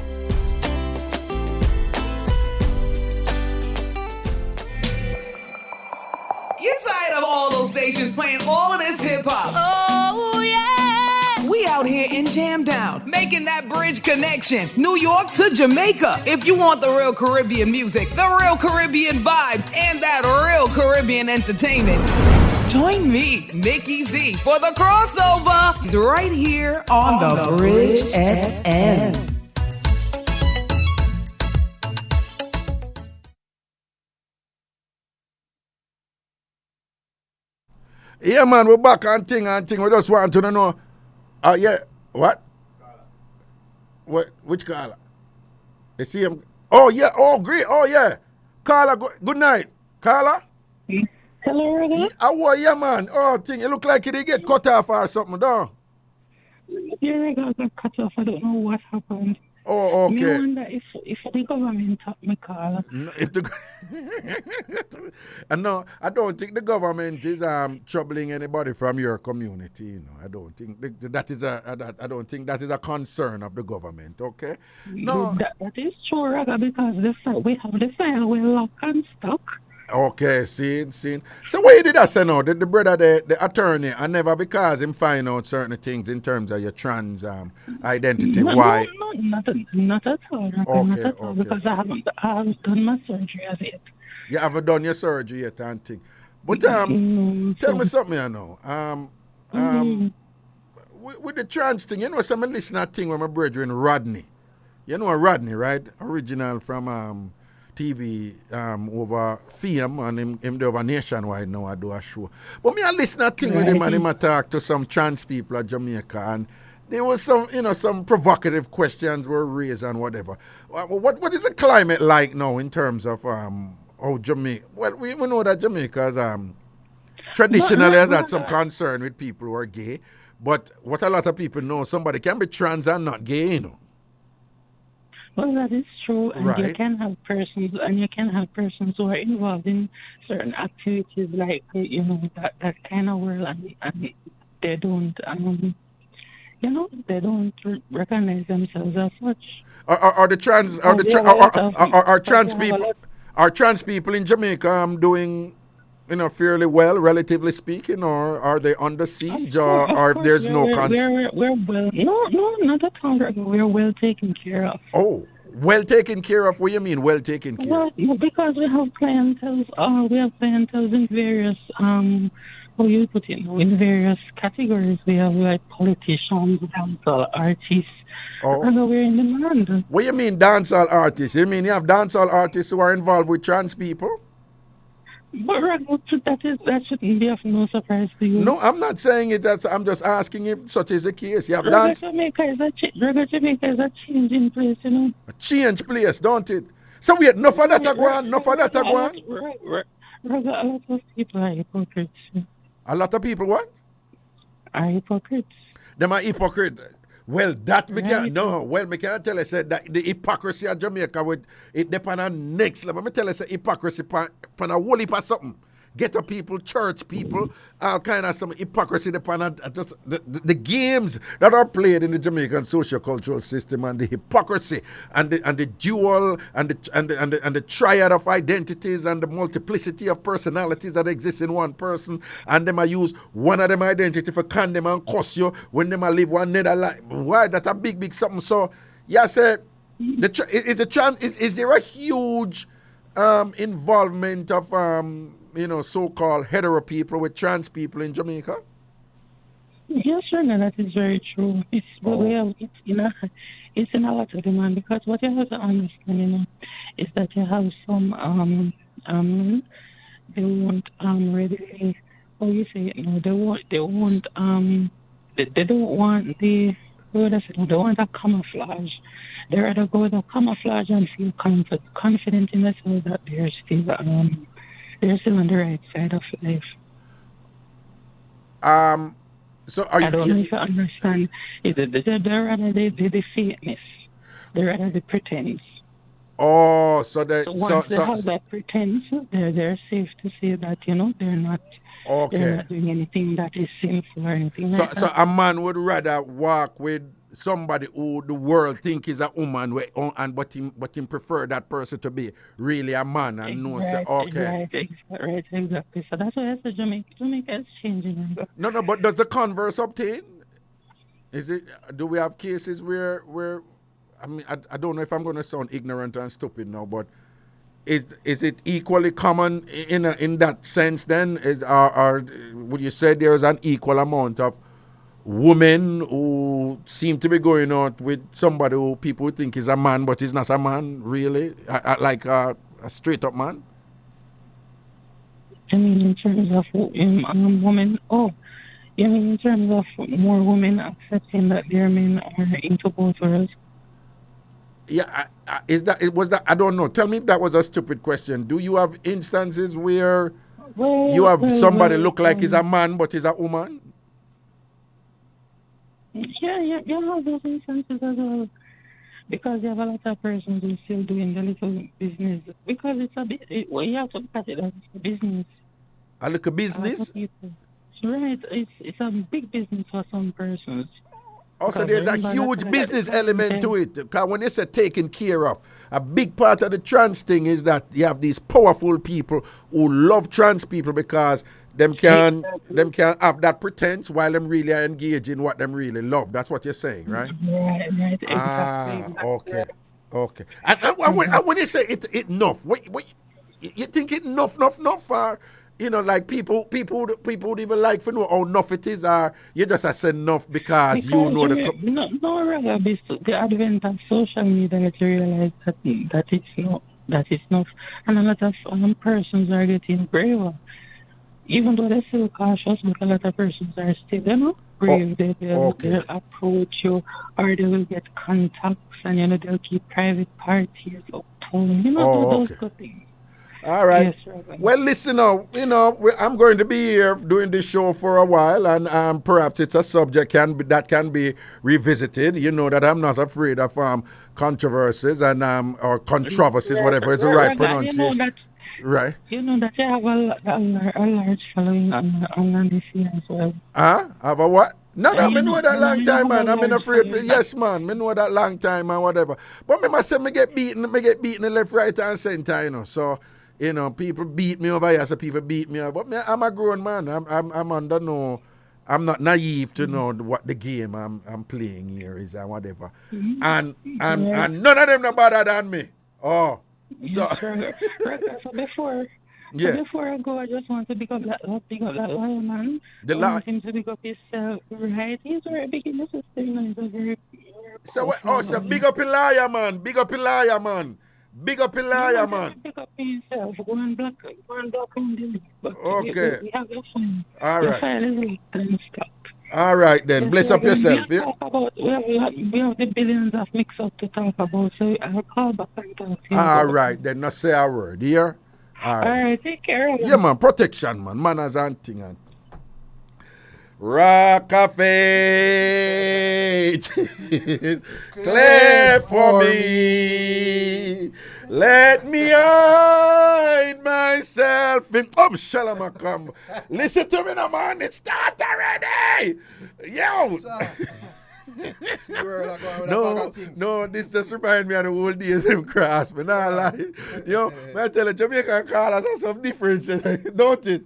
You tired of all those stations playing all of this hip hop? Oh yeah. We out here in Jam Down, making that bridge connection. New York to Jamaica. If you want the real Caribbean music, the real Caribbean vibes, and that real Caribbean entertainment, join me, Nikki Z, for the crossover. He's right here on the Bridge FM. Yeah, man, we're back on thing. We just want to know. Yeah, what? What? Which Carla? You see him? Oh, yeah. Oh, great. Oh, yeah. Carla, good night. Carla? Hello, Reggae. How are you, man? Oh, thing. It look like it get cut off or something, don't? Yeah, Reggae got cut off. I don't know what happened. Oh, okay. I wonder if the government taught me, Carla. No, no, I don't think the government is troubling anybody from your community. You know, I don't think that is I don't think that is a concern of the government. Okay. No, that is true, Reggae, because we have the file we're locked and stuck. Okay, see. So what did I say now? The brother, the attorney, I never, because him find out certain things in terms of your trans identity. Why? Not at all. Not at all. Because I haven't done my surgery as yet. You haven't done your surgery yet, I think. But tell me something, I know. With the trans thing, you know, some listener thing with my brethren Rodney. You know Rodney, right? Original from TV over Fame, and him over nationwide now I do a show. But me I listen to thing with him, and him I talk to some trans people at Jamaica, and there was some provocative questions were raised and whatever. What is the climate like now in terms of how Jamaica? Well, we know that Jamaica has traditionally has had some concern with people who are gay, but what a lot of people know, somebody can be trans and not gay, you know. Well, that is true, and you can have persons who are involved in certain activities like that kind of world, and they don't they don't recognize themselves as such. Are trans people in Jamaica doing fairly well, relatively speaking, or are they under siege, or if there's no concern? We're well. No, not at all. We're well taken care of. Oh, well taken care of? What do you mean, well taken care of? Well, because we have clientels. We have clientels in various in various categories. We have like politicians, dancehall artists. And we're in demand. What do you mean dancehall artists? You mean you have dancehall artists who are involved with trans people? But that shouldn't be of no surprise to you. No, I'm not saying it. I'm just asking if such is the case. You have Reggae Jamaica is a change in place, you know. A change place, don't it? So wait, enough of that one. A lot of people are hypocrites. A lot of people what? Are hypocrites. Them are hypocrites. Well, that me can't. No, well, me can't tell you say that the hypocrisy of Jamaica it depend on next level. Me tell you say hypocrisy pan a whole heap of something. Ghetto people, church people, all kind of some hypocrisy depend on just the games that are played in the Jamaican socio-cultural system, and the hypocrisy and the dual and the triad of identities and the multiplicity of personalities that exist in one person, and them I use one of them identity for can them and cuss you when them I live one another life. Why that a big something? So yeah, say is there a huge involvement of so-called hetero people with trans people in Jamaica? Yes, sure, no, that is very true. It's in a lot of demand, because what you have to understand, is that you have some they won't readily, how you say it now, they don't want the they want a camouflage. They rather go with a camouflage and feel confident in themselves that they're still they're still on the right side of life. So are I don't know if you understand. They're rather the fakeness. They're rather the pretense. Oh, so once they have that pretense, they're safe to say that, they're not doing anything that is sinful or anything like that. So a man would rather walk with somebody who the world think is a woman, but him prefer that person to be really a man and know. Right, exactly. So that's why I said Jamaica is changing. No, but does the converse obtain? Do we have cases where I mean, I don't know if I'm going to sound ignorant and stupid now, but is it equally common in that sense then? Or would you say there's an equal amount of women who seem to be going out with somebody who people think is a man, but is not a man, really? Like a straight-up man? I mean, in terms of women, you mean in terms of more women accepting that their men are into both worlds? Yeah, was that? I don't know. Tell me if that was a stupid question. Do you have instances where you have somebody look like he's a man but he's a woman? Yeah, you have those instances as well. Because you have a lot of persons who are still doing the little business. Because it's a bit, you have to look at it as a business. A little business? Right, it's a big business for some persons. Also, there's a huge business element to it. Because when you say taken care of, a big part of the trans thing is that you have these powerful people who love trans people because them can have that pretense while them really are engaged in what them really love. That's what you're saying, right? Right, exactly. Okay. And when you say it enough, what you think it enough for? Like people would even like to know how enough it is, or you just say enough because you know the... No, rather, the advent of social media, let's realize that it's not. And a lot of persons are getting braver. Even though they're still cautious, but a lot of persons are still, brave. They'll approach you, or they will get contacts, and, they'll keep private parties up to, those good things. All right. Yes, right. Well, listen now, I'm going to be here doing this show for a while, and perhaps it's a subject that can be revisited. You know that I'm not afraid of controversies and or controversies, whatever is the right pronunciation. Right. You know that you have a large following on this year as well. Have a what? No, I know that long time, man. I'm afraid for, yes, man. I know that long time and whatever. But me must say, me get beaten the left, right, and center, So, people beat me over here, so people beat me over. But I'm a grown man. I'm under no... I'm not naive to know what the game I'm playing here is and whatever. Mm-hmm. And none of them are better than me. Oh. So before I go, I just want to pick up that lion man. I want him to pick up himself, right? He's very big in the system. He's a very so big up a liar man. Big up a liar man. Big up a liar man. Pick up himself. Go and block on the list. Okay. We have your phone. All right. Your file is and stop. All right then. Bless up yourself. We have the billions of Mixup to talk about, so I'll call back and talk to you. All right then. Not say a word here. All right. Take care. Yeah, man. Protection, man. Manners and thing. Rock of age, clear for me. Let me hide myself in. Shalamakam. Listen to me, now, man. It started already. Yo. No, this just reminds me of the old days of Cross. But not lie. Yo, I tell you, Jamaican call us some differences. Don't it?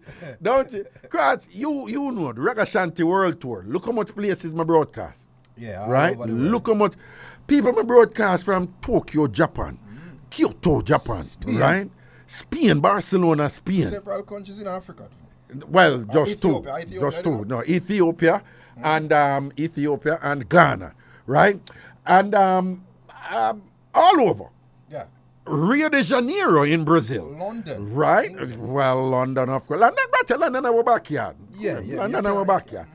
Cross, you know the Ragashanti World Tour. Look how much places my broadcast. Yeah, right? Look how much people my broadcast from Tokyo, Japan, Kyoto, Japan, Spain. Right? Spain, Barcelona, Spain. Several countries in Africa. Well, just two. No, Ethiopia. And Ethiopia and Ghana, right? And all over. Yeah. Rio de Janeiro in Brazil. London. Right? Well, London, of course. London our backyard. Yeah. London our backyard.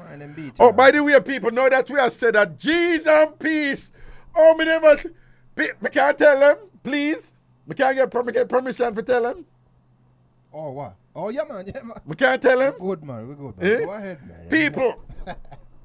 By the way, people, know that we have said that Jesus and peace. Oh, me never... Me can't tell them, please. Me can't get permission to tell them. Oh, what? Oh, yeah, man. We can't tell him? We're good, man. Go ahead, man. People,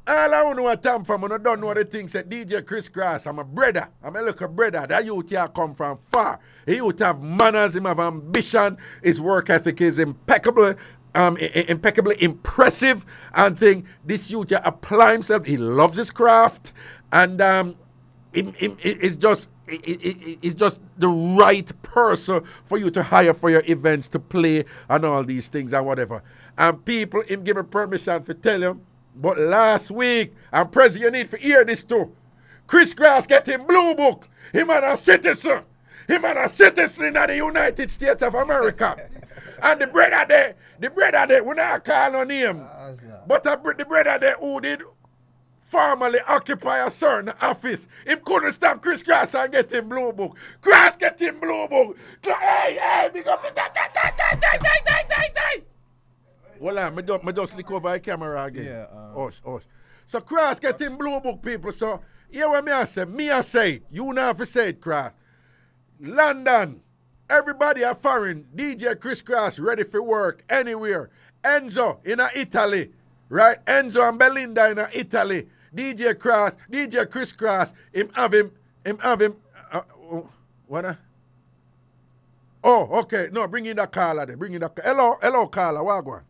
all I know what I'm from, and I don't know the things that DJ Chris Cross, I'm a brother. I'm a little brother. That youth here come from far. He youth have manners, he have ambition. His work ethic is impeccable. Impeccably impressive and thing. This youth here apply himself. He loves his craft, and it's just the right person for you to hire for your events to play and all these things and whatever. And people him give me permission to tell him. But last week, and Prezi, you need to hear this too. Chris Cross get him blue book. Him and a citizen. Him and a citizen in the United States of America. And the brother there, we not call on him. But the brother there who did formerly occupy a certain office, he couldn't stop Chris Cross and get him blue book. Cross get him blue book. Hey, big up. Well, I just look over the camera again. Yeah. So Cross get him blue book, people. So here what I say it. You know if you say it, Cross. London, everybody are foreign. DJ Chris Cross ready for work anywhere. Enzo in Italy, right? Enzo and Belinda in Italy. DJ Chris Cross, him have him. What? Oh, okay. No, bring in the caller there. Hello, caller. What going?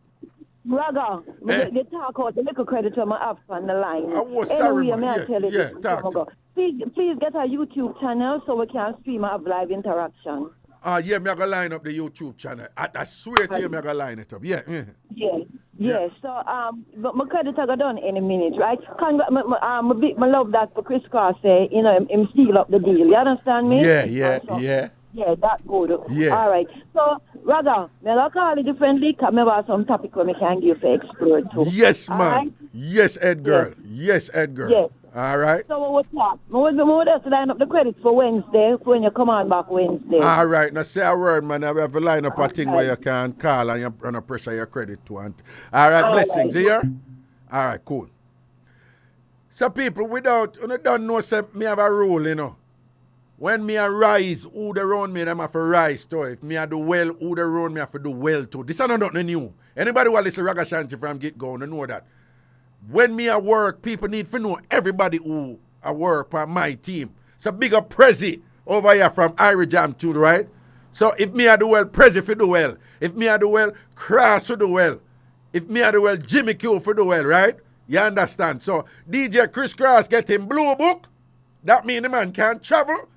Raga, they talk out the little credit to my app on the line. I was sorry, man. Please get a YouTube channel so we can stream have live interaction. Yeah, me gonna line up the YouTube channel. I swear to you, me gonna line it up. Yeah. So, but my credit I got done in a minute, right? I love that for Chris Cross say, him seal up the deal. You understand me? Yeah. Yeah, that's good. Yeah. All right. So, Raga, I'll call it differently because I have some topic where we can give for explore too. Yes, man. Right? Yes, Edgar. Yes. All right. So, what's up? I just line up the credits for Wednesday for when you come on back Wednesday. All right. Now, say a word, man. I have to line up a thing where you can call and you run a pressure your credit to. All right, blessings here. All right, cool. So, people, don't know, say, me have a rule, When me a rise, who the round me, them have to rise too. If me a do well, who the round me have to do well too. This is not nothing new. Anybody who listen to Ragashanti from get-go, know that. When me a work, people need to know everybody who a work on my team. So big up Prezi over here from IrieJam too, right? So if me a do well, Prezi for do well. If me a do well, Cross for do well. If me a do well, Jimmy Q for do well, right? You understand? So DJ Chris Cross get him blue book. That mean the man can't travel.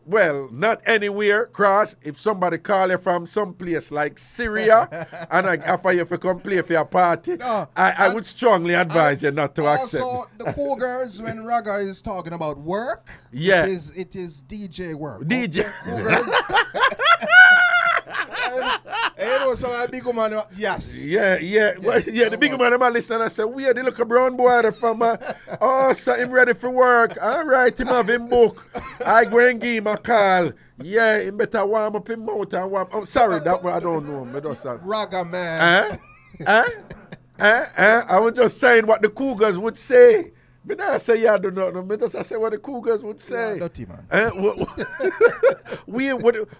Well, not anywhere, Cross. If somebody call you from some place like Syria and I offer you to come play for your party, I would strongly advise you not to accept. Also, the Cougars, when Raga is talking about work, yeah, it is DJ work. DJ. So a big man, yes. Yeah. The big man, I'm listening. I said, weird, the little brown boy from, so him ready for work. All right, him have him book. I go and give him a call. Yeah, he better warm up him mouth and warm. Oh, sorry, that one I don't know. Raga, man. I was just saying what the Cougars would say. But now I say, yeah, I don't know. But I say what the Cougars would say. Yeah, dirty, man.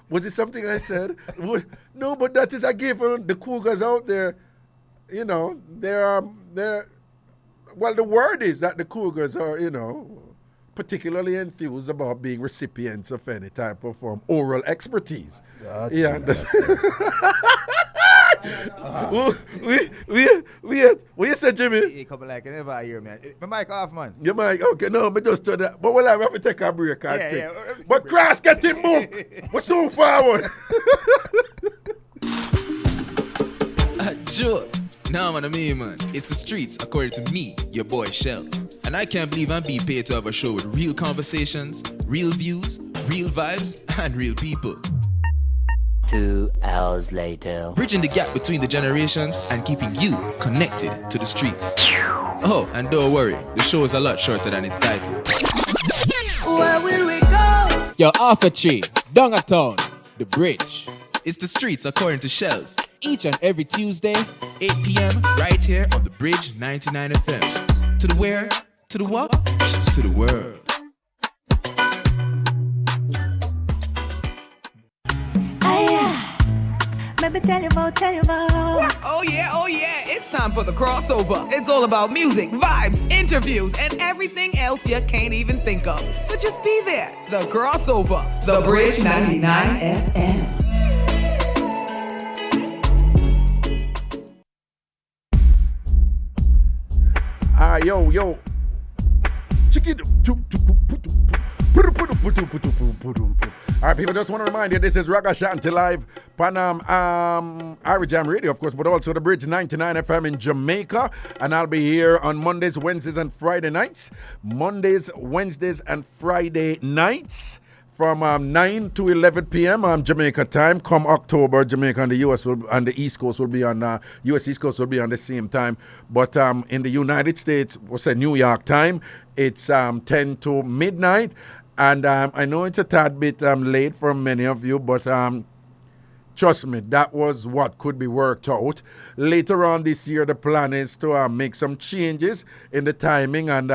Was it something I said? No, but that is a given. The Cougars out there, they're well, the word is that the Cougars are, particularly enthused about being recipients of any type of oral expertise. Yeah. What you say, Jimmy? You come like you never hear me. My mic off, man. Your mic? Okay, no, me just do that. But I have to take a break. But Cross get him book. We're soon forward. Sure. Nah, man, it's the streets, according to me, your boy Shells. And I can't believe I'm being paid to have a show with real conversations, real views, real vibes, and real people. 2 hours later. Bridging the gap between the generations and keeping you connected to the streets. Oh, and don't worry, the show is a lot shorter than its title. Where will we go? Your Alpha Tree, Dongertown, The Bridge. It's the streets according to Shells. Each and every Tuesday, 8 p.m. right here on the Bridge 99 FM. To the where? To the what? To the world. Let me tell you about. Oh yeah, it's time for the crossover. It's all about music, vibes, interviews, and everything else you can't even think of. So just be there. The crossover, the Bridge 99 FM. Yo. All right, people, just want to remind you, this is Ragashanti live on IrieJam Radio, of course, but also the Bridge99 FM in Jamaica. And I'll be here on Mondays, Wednesdays, and Friday nights. Mondays, Wednesdays, and Friday nights from 9 to 11 p.m. Jamaica time. Come October, Jamaica and the U.S. and the East Coast will be on, U.S. East Coast will be on the same time. But in the United States, we'll say New York time, it's 10 to midnight. And I know it's a tad bit late for many of you, but trust me, that was what could be worked out. Later on this year, the plan is to make some changes in the timing and,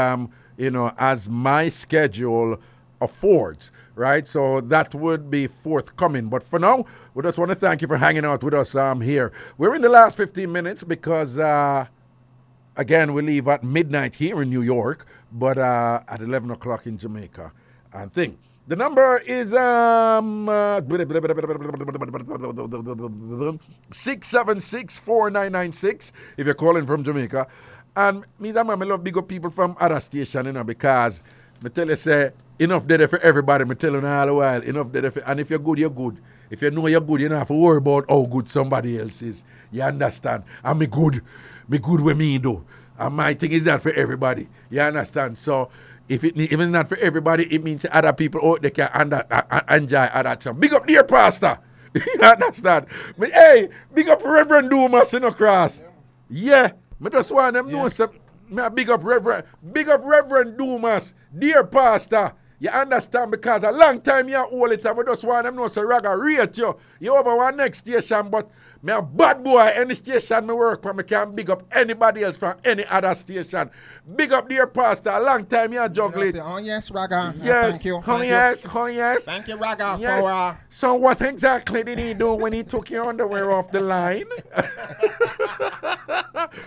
as my schedule affords, right? So that would be forthcoming. But for now, we just want to thank you for hanging out with us here. We're in the last 15 minutes because, again, we leave at midnight here in New York, but at 11 o'clock in Jamaica. And thing. The number is 676-4996 if you're calling from Jamaica. And me and I love big up people from other station, because me tell you, say, enough there for everybody. Me tell you all the while, enough there for, and if you're good, you're good. If you know you're good, you don't have to worry about how good somebody else is. You understand? And me good with me do. And my thing is that for everybody. You understand? So if it's not for everybody, it means other people out there can enjoy other song. Big up dear pastor. You understand? But hey, big up Reverend Dumas in the cross. Yeah. Me just want them know some. Big up Reverend Dumas, dear pastor. You understand? Because a long time you hold it, and we just want them know so Raga rate you. You over one next station, but me a bad boy. Any station me work for, me can big up anybody else from any other station. Big up dear pastor. A long time you juggle it. Oh yes, Raga. Yes. Thank you. Oh yes. Thank you, Raga. Yes. For, So what exactly did he do when he took your underwear off the line?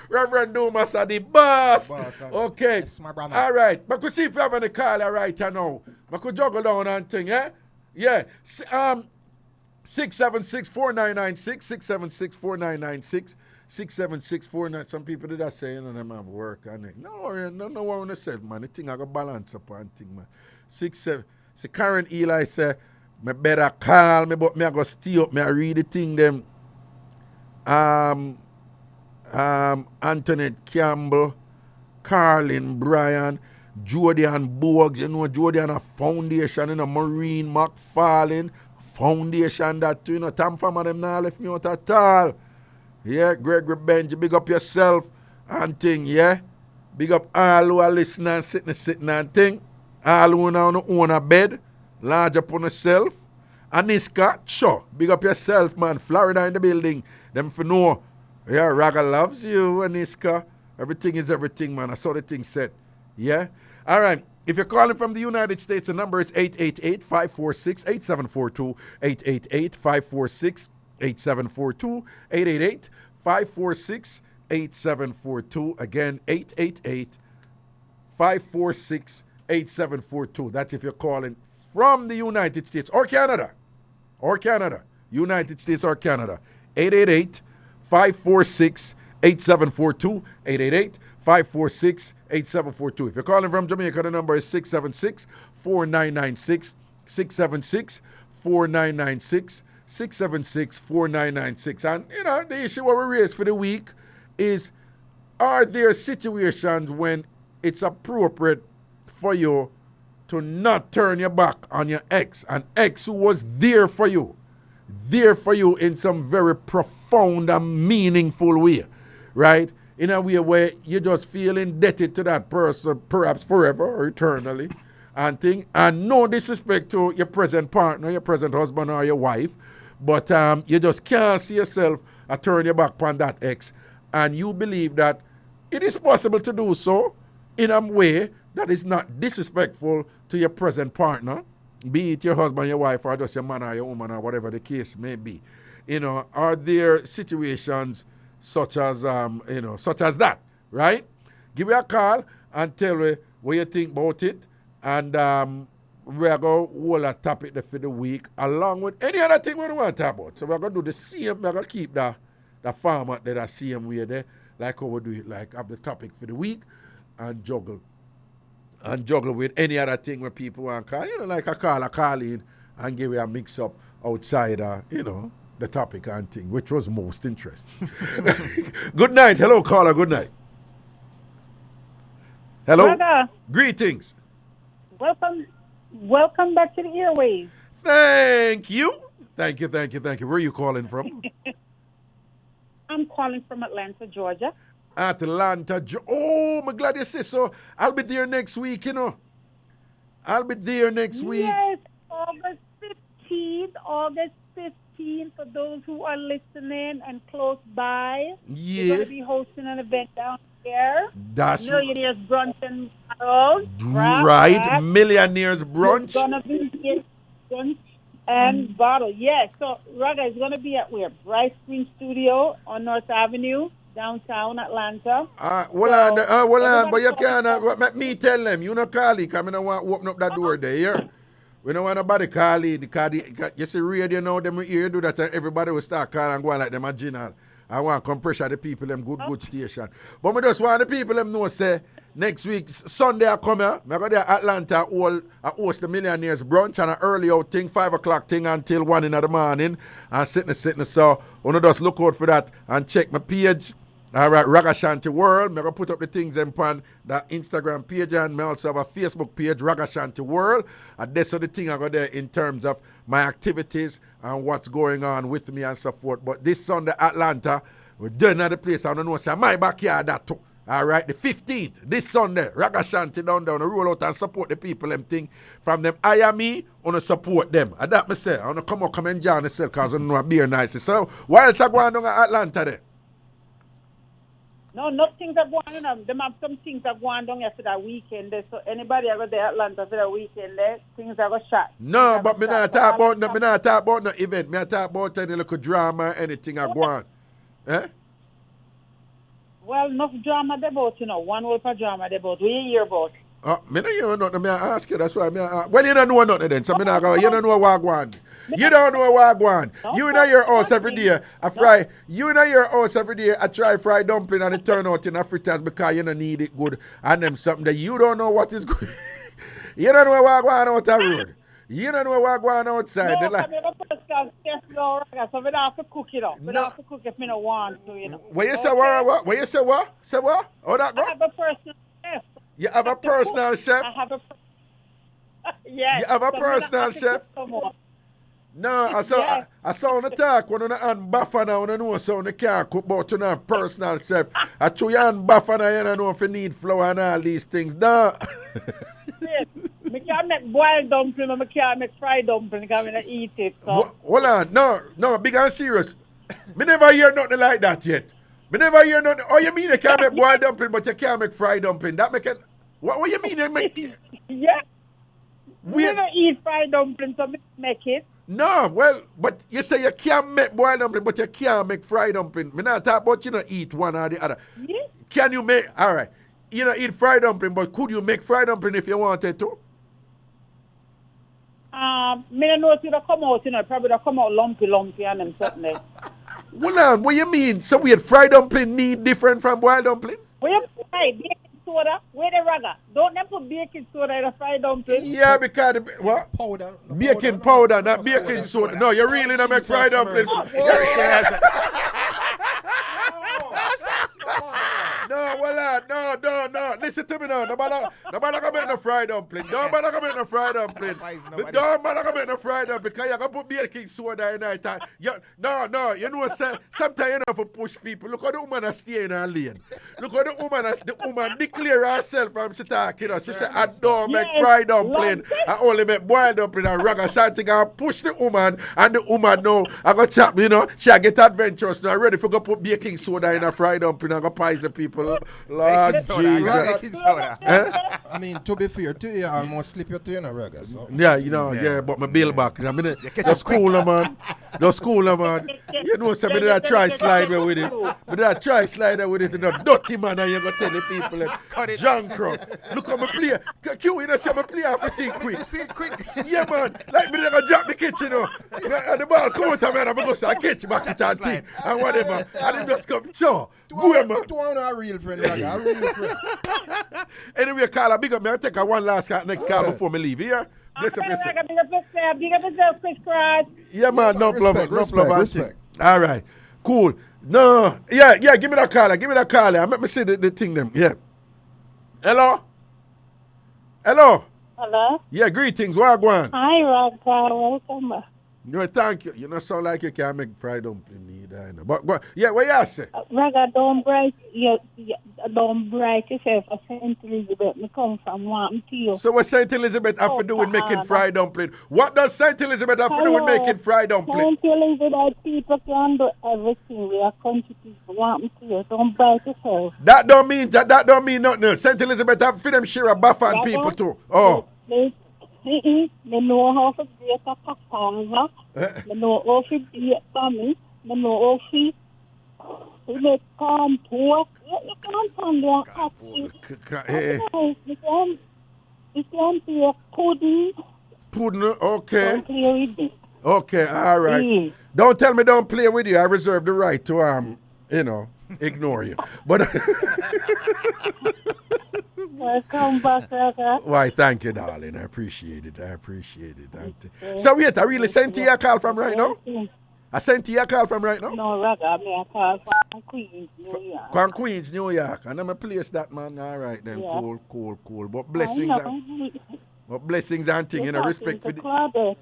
Reverend Dumas are the boss. Okay. Yes, my brother. All right. But we see if you have any call right now. I could juggle down and thing, eh? Yeah. 676-4996, 676-4996, 676-49. Some people did that say, them have work on it. No worry, no one said, man. The thing I got balance upon thing, man. 67. See, Karen Eli say, me better call me, but me I go stay up, me I read the thing them. Antoinette Campbell, Carlin Bryan, Jordan Bogues, Jordan a foundation, Maureen McFarlane, foundation that too, Tam Farmer them now left me out at all. Yeah, Gregory Benji, big up yourself and thing, yeah. Big up all who are listening, sitting and thing. All who now own a bed, large up on yourself. Aniska, sure, big up yourself, man. Florida in the building. Them for know. Yeah, Raga loves you, Aniska. Everything is everything, man. I saw the thing said. Yeah? All right. If you're calling from the United States, the number is 888-546-8742. 888-546-8742. 888-546-8742. Again, 888-546-8742. That's if you're calling from the United States or Canada. United States or Canada. 888-546-8742. 888-546-8742. If you're calling from Jamaica, the number is 676-4996. 676-4996. 676-4996. And, the issue what we raised for the week is, are there situations when it's appropriate for you to not turn your back on your ex, an ex who was there for you in some very profound and meaningful way, right? In a way where you just feel indebted to that person, perhaps forever or eternally, and thing. And no disrespect to your present partner, your present husband or your wife, but you just can't see yourself turn your back on that ex, and you believe that it is possible to do so in a way that is not disrespectful to your present partner, be it your husband, your wife, or just your man or your woman or whatever the case may be. are there situations such as that, right? Give me a call and tell me what you think about it, and we're going to hold a topic for the week along with any other thing we want to talk about. So we're going to do the same. We're going to keep the format that I see them way there, like how we do it, like have the topic for the week and juggle with any other thing where people want to call, like a call in and give you a mix up outside, the topic and thing, which was most interesting. Good night. Hello, caller. Good night. Hello. Brother. Greetings. Welcome back to the airwaves. Thank you. Where are you calling from? I'm calling from Atlanta, Georgia. Atlanta, Oh, I'm glad you say so. I'll be there next week, I'll be there next week. Yes, August 15th, for those who are listening and close by. Yeah. We're going to be hosting an event down there. That's Millionaires Brunch and Bottles. Right. Millionaires Brunch. It's going to be brunch and bottle. Yes. So, Raga is going to be at where? Bryce Green Studio on North Avenue, downtown Atlanta. But you can't, let me tell them, you not call it, because I don't want to open up that door there, yeah? We don't want nobody call in, you see radio now, them here do that, and everybody will start calling and going like them original. I want to come pressure the people, them good station. But I just want the people, them know, say, next week, Sunday I come here, I go there Atlanta, I host the Millionaires Brunch, and an early out thing, 5 o'clock thing until 1 in the morning, and sitting. So, I just look out for that and check my page. All right, Ragashanti World. I'm going to put up the things on the Instagram page, and I also have a Facebook page, Ragashanti World. And that's the thing I got there in terms of my activities and what's going on with me and so forth. But this Sunday, Atlanta, we're doing at the place. I don't know, say my backyard that too. All right, the 15th, this Sunday, Ragashanti down, roll out and support the people, them thing. From them, I am me, I want to support them. And that me say, I want to come and join myself because I know I be nice. So, why else I go on down at Atlanta there? No, things are going on. Them have some things that going down here for that weekend. So anybody ever there Atlanta for that weekend there, things are going to shot. No, but me not talk about no event. Me talk about any little drama, anything I go on. Eh? Well, enough drama there about, one whole for drama there about. We hear about. Me don't hear nothing. Me ask you. That's why me ask. Well, you don't know nothing then. So me not go. You don't know what go on. You don't know what go on. You in your house every day. You in your house every day. I try fried dumpling and it turn out in a fritters because you don't need it good. And them something that you don't know what is good. You don't know what go on out the road. You don't know what go on outside. No, I'm a personal chef, so we don't have to cook it up. We don't have to cook if we don't want to, What you say what? What you say what? Say what? How that go? I have a personal chef. You have a personal chef? I have a yes. You have a personal chef? No, I saw on the talk when on the hand buffer now, when I know so on the can't cook, but you have personal chef. I chew your hand buffer now, you know if you need flour and all these things. No. Yes. I can't make boiled dumpling, I can't make fried dumpling because I don't eat it. So. Hold on, no, big and serious. Me never hear nothing like that yet. Me never hear nothing. Oh, you mean you can't make boiled dumpling, but you can't make fried dumpling? That make it. What you mean you make? Yeah. We don't eat fried dumpling, so make it. No, well, but you say you can't make boiled dumpling, but you can't make fried dumpling. Me not talk about you don't eat one or the other. Yes. Can you make? All right. You don't eat fried dumpling, but could you make fried dumpling if you wanted to? Me don't know if it'll come out, probably it'll come out lumpy and them something there. Well, on, what you mean? So we had fried dumpling need different from boiled dumpling? We have baking soda. Where the Raga? Don't them put baking soda in a fried dumpling? Yeah, because what? Powder. Baking powder, not baking soda. No, you really don't make fried dumpling. No, no. Listen to me now. Nobody can make no fried dumpling. Nobody can make no fried dumpling. Nobody can make no fried dumpling because you're going to put baking soda in there. No. You know, sometimes you have to push people. Look how the woman is staying in her lane. Look how the woman declare herself from she talking. She said, I don't make fried dumpling. I only make boiled dumpling and Ragashanti. I push the woman and the woman know I go chop, she get adventurous now. Ready for go put baking soda in a fried dumpling and go poison people. Lord Jesus. baking soda. I mean, to be fair to you, I almost slip you to you, Reggae. So. Yeah, you know, but my bill back. I mean, just cool, man. Just cool, man. You know, so me did a try slide with it. Me did a try slide with it. The dirty man, and you go tell the people, John Crow. Look how me play. Q, you know, see me play off a thing quick. Yeah, man. Like me did a drop the kitchen, you know. And the ball come out of me, and I'm going to say, I catch back it and thing, and whatever. And it just come, sure. Go, man. To one a real friend, Reggae. A real friend. Anyway, Carla, big up me. I'll take a one last next call before me leave here. Bless up yourself. Big up yourself, Chris Cross. Yeah, man, no problem. Respect. All right, cool. No, yeah, give me that caller. Let me see the thing them. Yeah. Hello? Hello? Yeah, greetings. Where go on? Hi, Rob. Welcome. No, thank you. You don't sound like you can make fried dumpling neither. But yeah, what you say? Reggae, don't break yourself. A St. Elizabeth. Me come from Wampum to you. So what St. Elizabeth have to do with making fried dumpling? What does St. Elizabeth have to do with making fried dumpling? St. Elizabeth people can do everything. We are country people. Wampum to you. Don't break yourself. That don't mean nothing. St. Elizabeth have for them share a Buffon people too. Oh. They know how to break a papaya. They know how to break family. They know how to make pork. You can't find their coffee. You can make pudding. Pudding, okay. Don't play with it. Okay, all right. Don't tell me don't play with you. I reserve the right to ignore you. But welcome back, Reggae. Why, thank you, darling. I appreciate it. So wait, I really sent you a call from right now? I sent you a call from right now? No, Reggae, me a call from Queens, New York. From Queens, New York. And I'm a place that, man. All right, then. Yeah. Cool. But blessings and things, respect for the...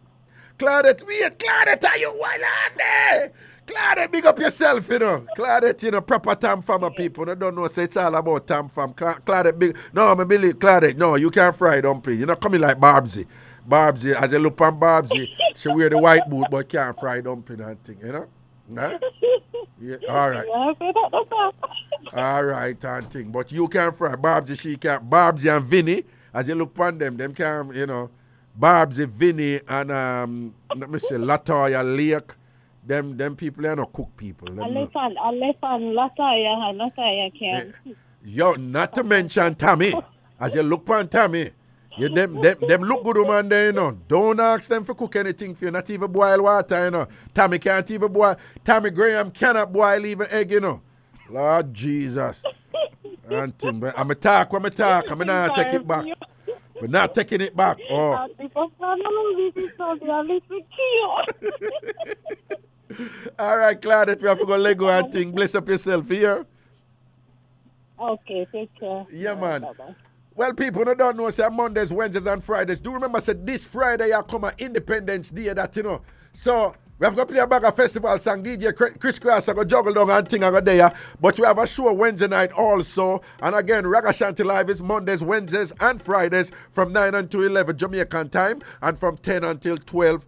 Claudette, are you well on there? Claudette, big up yourself, Claudette, proper Tam Fam people. I don't know, say it's all about Tam Fam. Claudette, big... No, I believe, Claudette, no, you can't fry dumpling. You're not coming like Barbsy. Barbsy, as you look on Barbsy, she wear the white boot, but can't fry dumpling and thing, Huh? Yeah, all right. All right, and thing. But you can't fry. Barbsy, she can't. Barbsy and Vinny, as you look on them can, Barbsy, Vinny, and, let me say, Latoya, Lake. Them people are not cook people. Latoya can't. Yo, not to mention Tommy. As you look on Tommy, them look good, man, there, Don't ask them for cook anything for you, not even boil water, Tommy can't even boil. Tommy Graham cannot boil even egg, Lord Jesus. And thing, but I'm talk, I'm not take it back. We're not taking it back. Oh. All right, Claudette, we have to go Lego and thing. Bless up yourself here. Okay, take care. Yeah, man. Bye-bye. Well, people who don't know, say Mondays, Wednesdays, and Fridays. Do remember, say this Friday, I come at Independence Day, that, So, we have got to play a bag of festival song. DJ Chris Cross, I go juggle down and thing I go there. But we have a show Wednesday night also. And again, Ragashanti Live is Mondays, Wednesdays, and Fridays from 9 until 11 Jamaican time. And from 10 until 12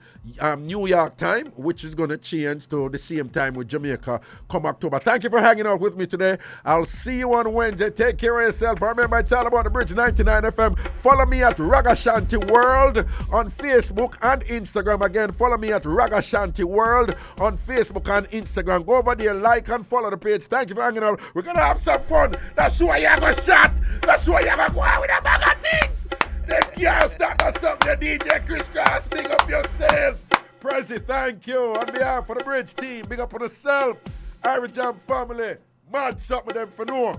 New York time, which is going to change to the same time with Jamaica come October. Thank you for hanging out with me today. I'll see you on Wednesday. Take care of yourself. Remember, it's all about the Bridge99 FM. Follow me at Ragashanti World on Facebook and Instagram. Again, follow me at Ragashanti World on Facebook and Instagram. Go over there, like and follow the page. Thank you for hanging out. We're going to have some fun. That's why you're going to shot. That's why you're going to go out with a bag of things. They can't stop us up. The DJ Chris Cross, big up yourself. Prezi, thank you. On behalf of the Bridge team, big up on yourself. IrieJam family. Mad something with them for now.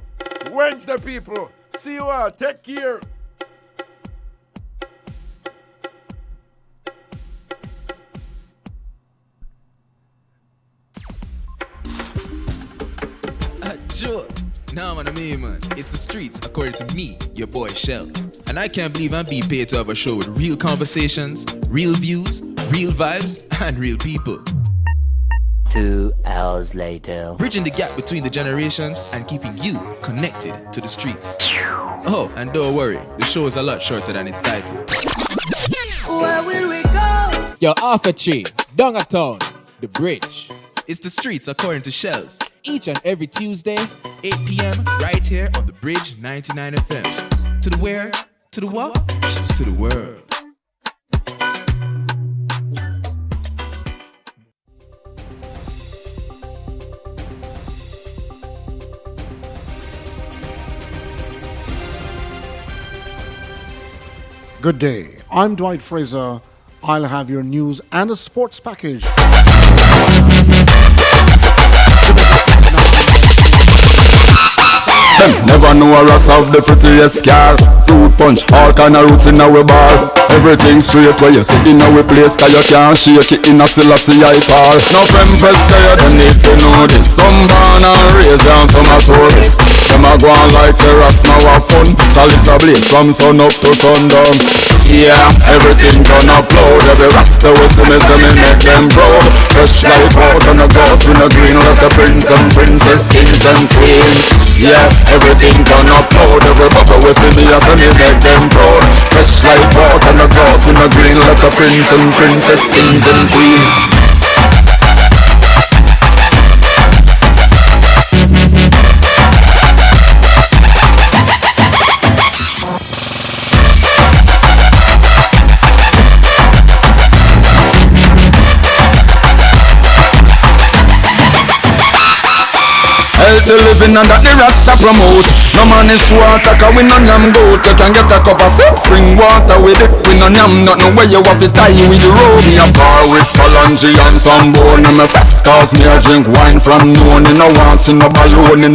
Wednesday, people. See you all. Take care. Sure. Nah, man, it's the streets, according to me, your boy Shells. And I can't believe I'm being paid to have a show with real conversations, real views, real vibes, and real people. 2 hours later. Bridging the gap between the generations and keeping you connected to the streets. Oh, and don't worry, the show is a lot shorter than its title. Where will we go? Your Arthur Chi, Dongertown, The Bridge. It's the streets according to Shells. Each and every Tuesday, 8 p.m. right here on the Bridge 99 FM. To the where? To the what? To the world. Good day. I'm Dwight Fraser. I'll have your news and a sports package. Never know a Ross of the prettiest car. Fruit punch, all kind of roots in our bar. Everything straight where you sit in our place, cause you can't shake it in a Selassie I bar. No friend press there, you need to know this. Some born and raised and some are tourists. Some are going like Ross now have fun. Chalice a blaze from sun up to sundown. Yeah, everything done upload. Every rasta will see me make them proud. Fresh like out on the ghost in the green. Let the prince and princess, kings and queens. Yeah, everything done upload. Every bubble will see me as I make them proud. Fresh like out on the ghost in the green. Let the prince and princess, kings and queens. Healthy living and that the Rasta promote. No man is short, cause we no yam goat. You can get a cup of spring water with it. We no yam nothing where you have to tie with the rope. Me a bar with phalange and some bone. I'm a fast cause me a drink wine from noon. You know once in a balloon.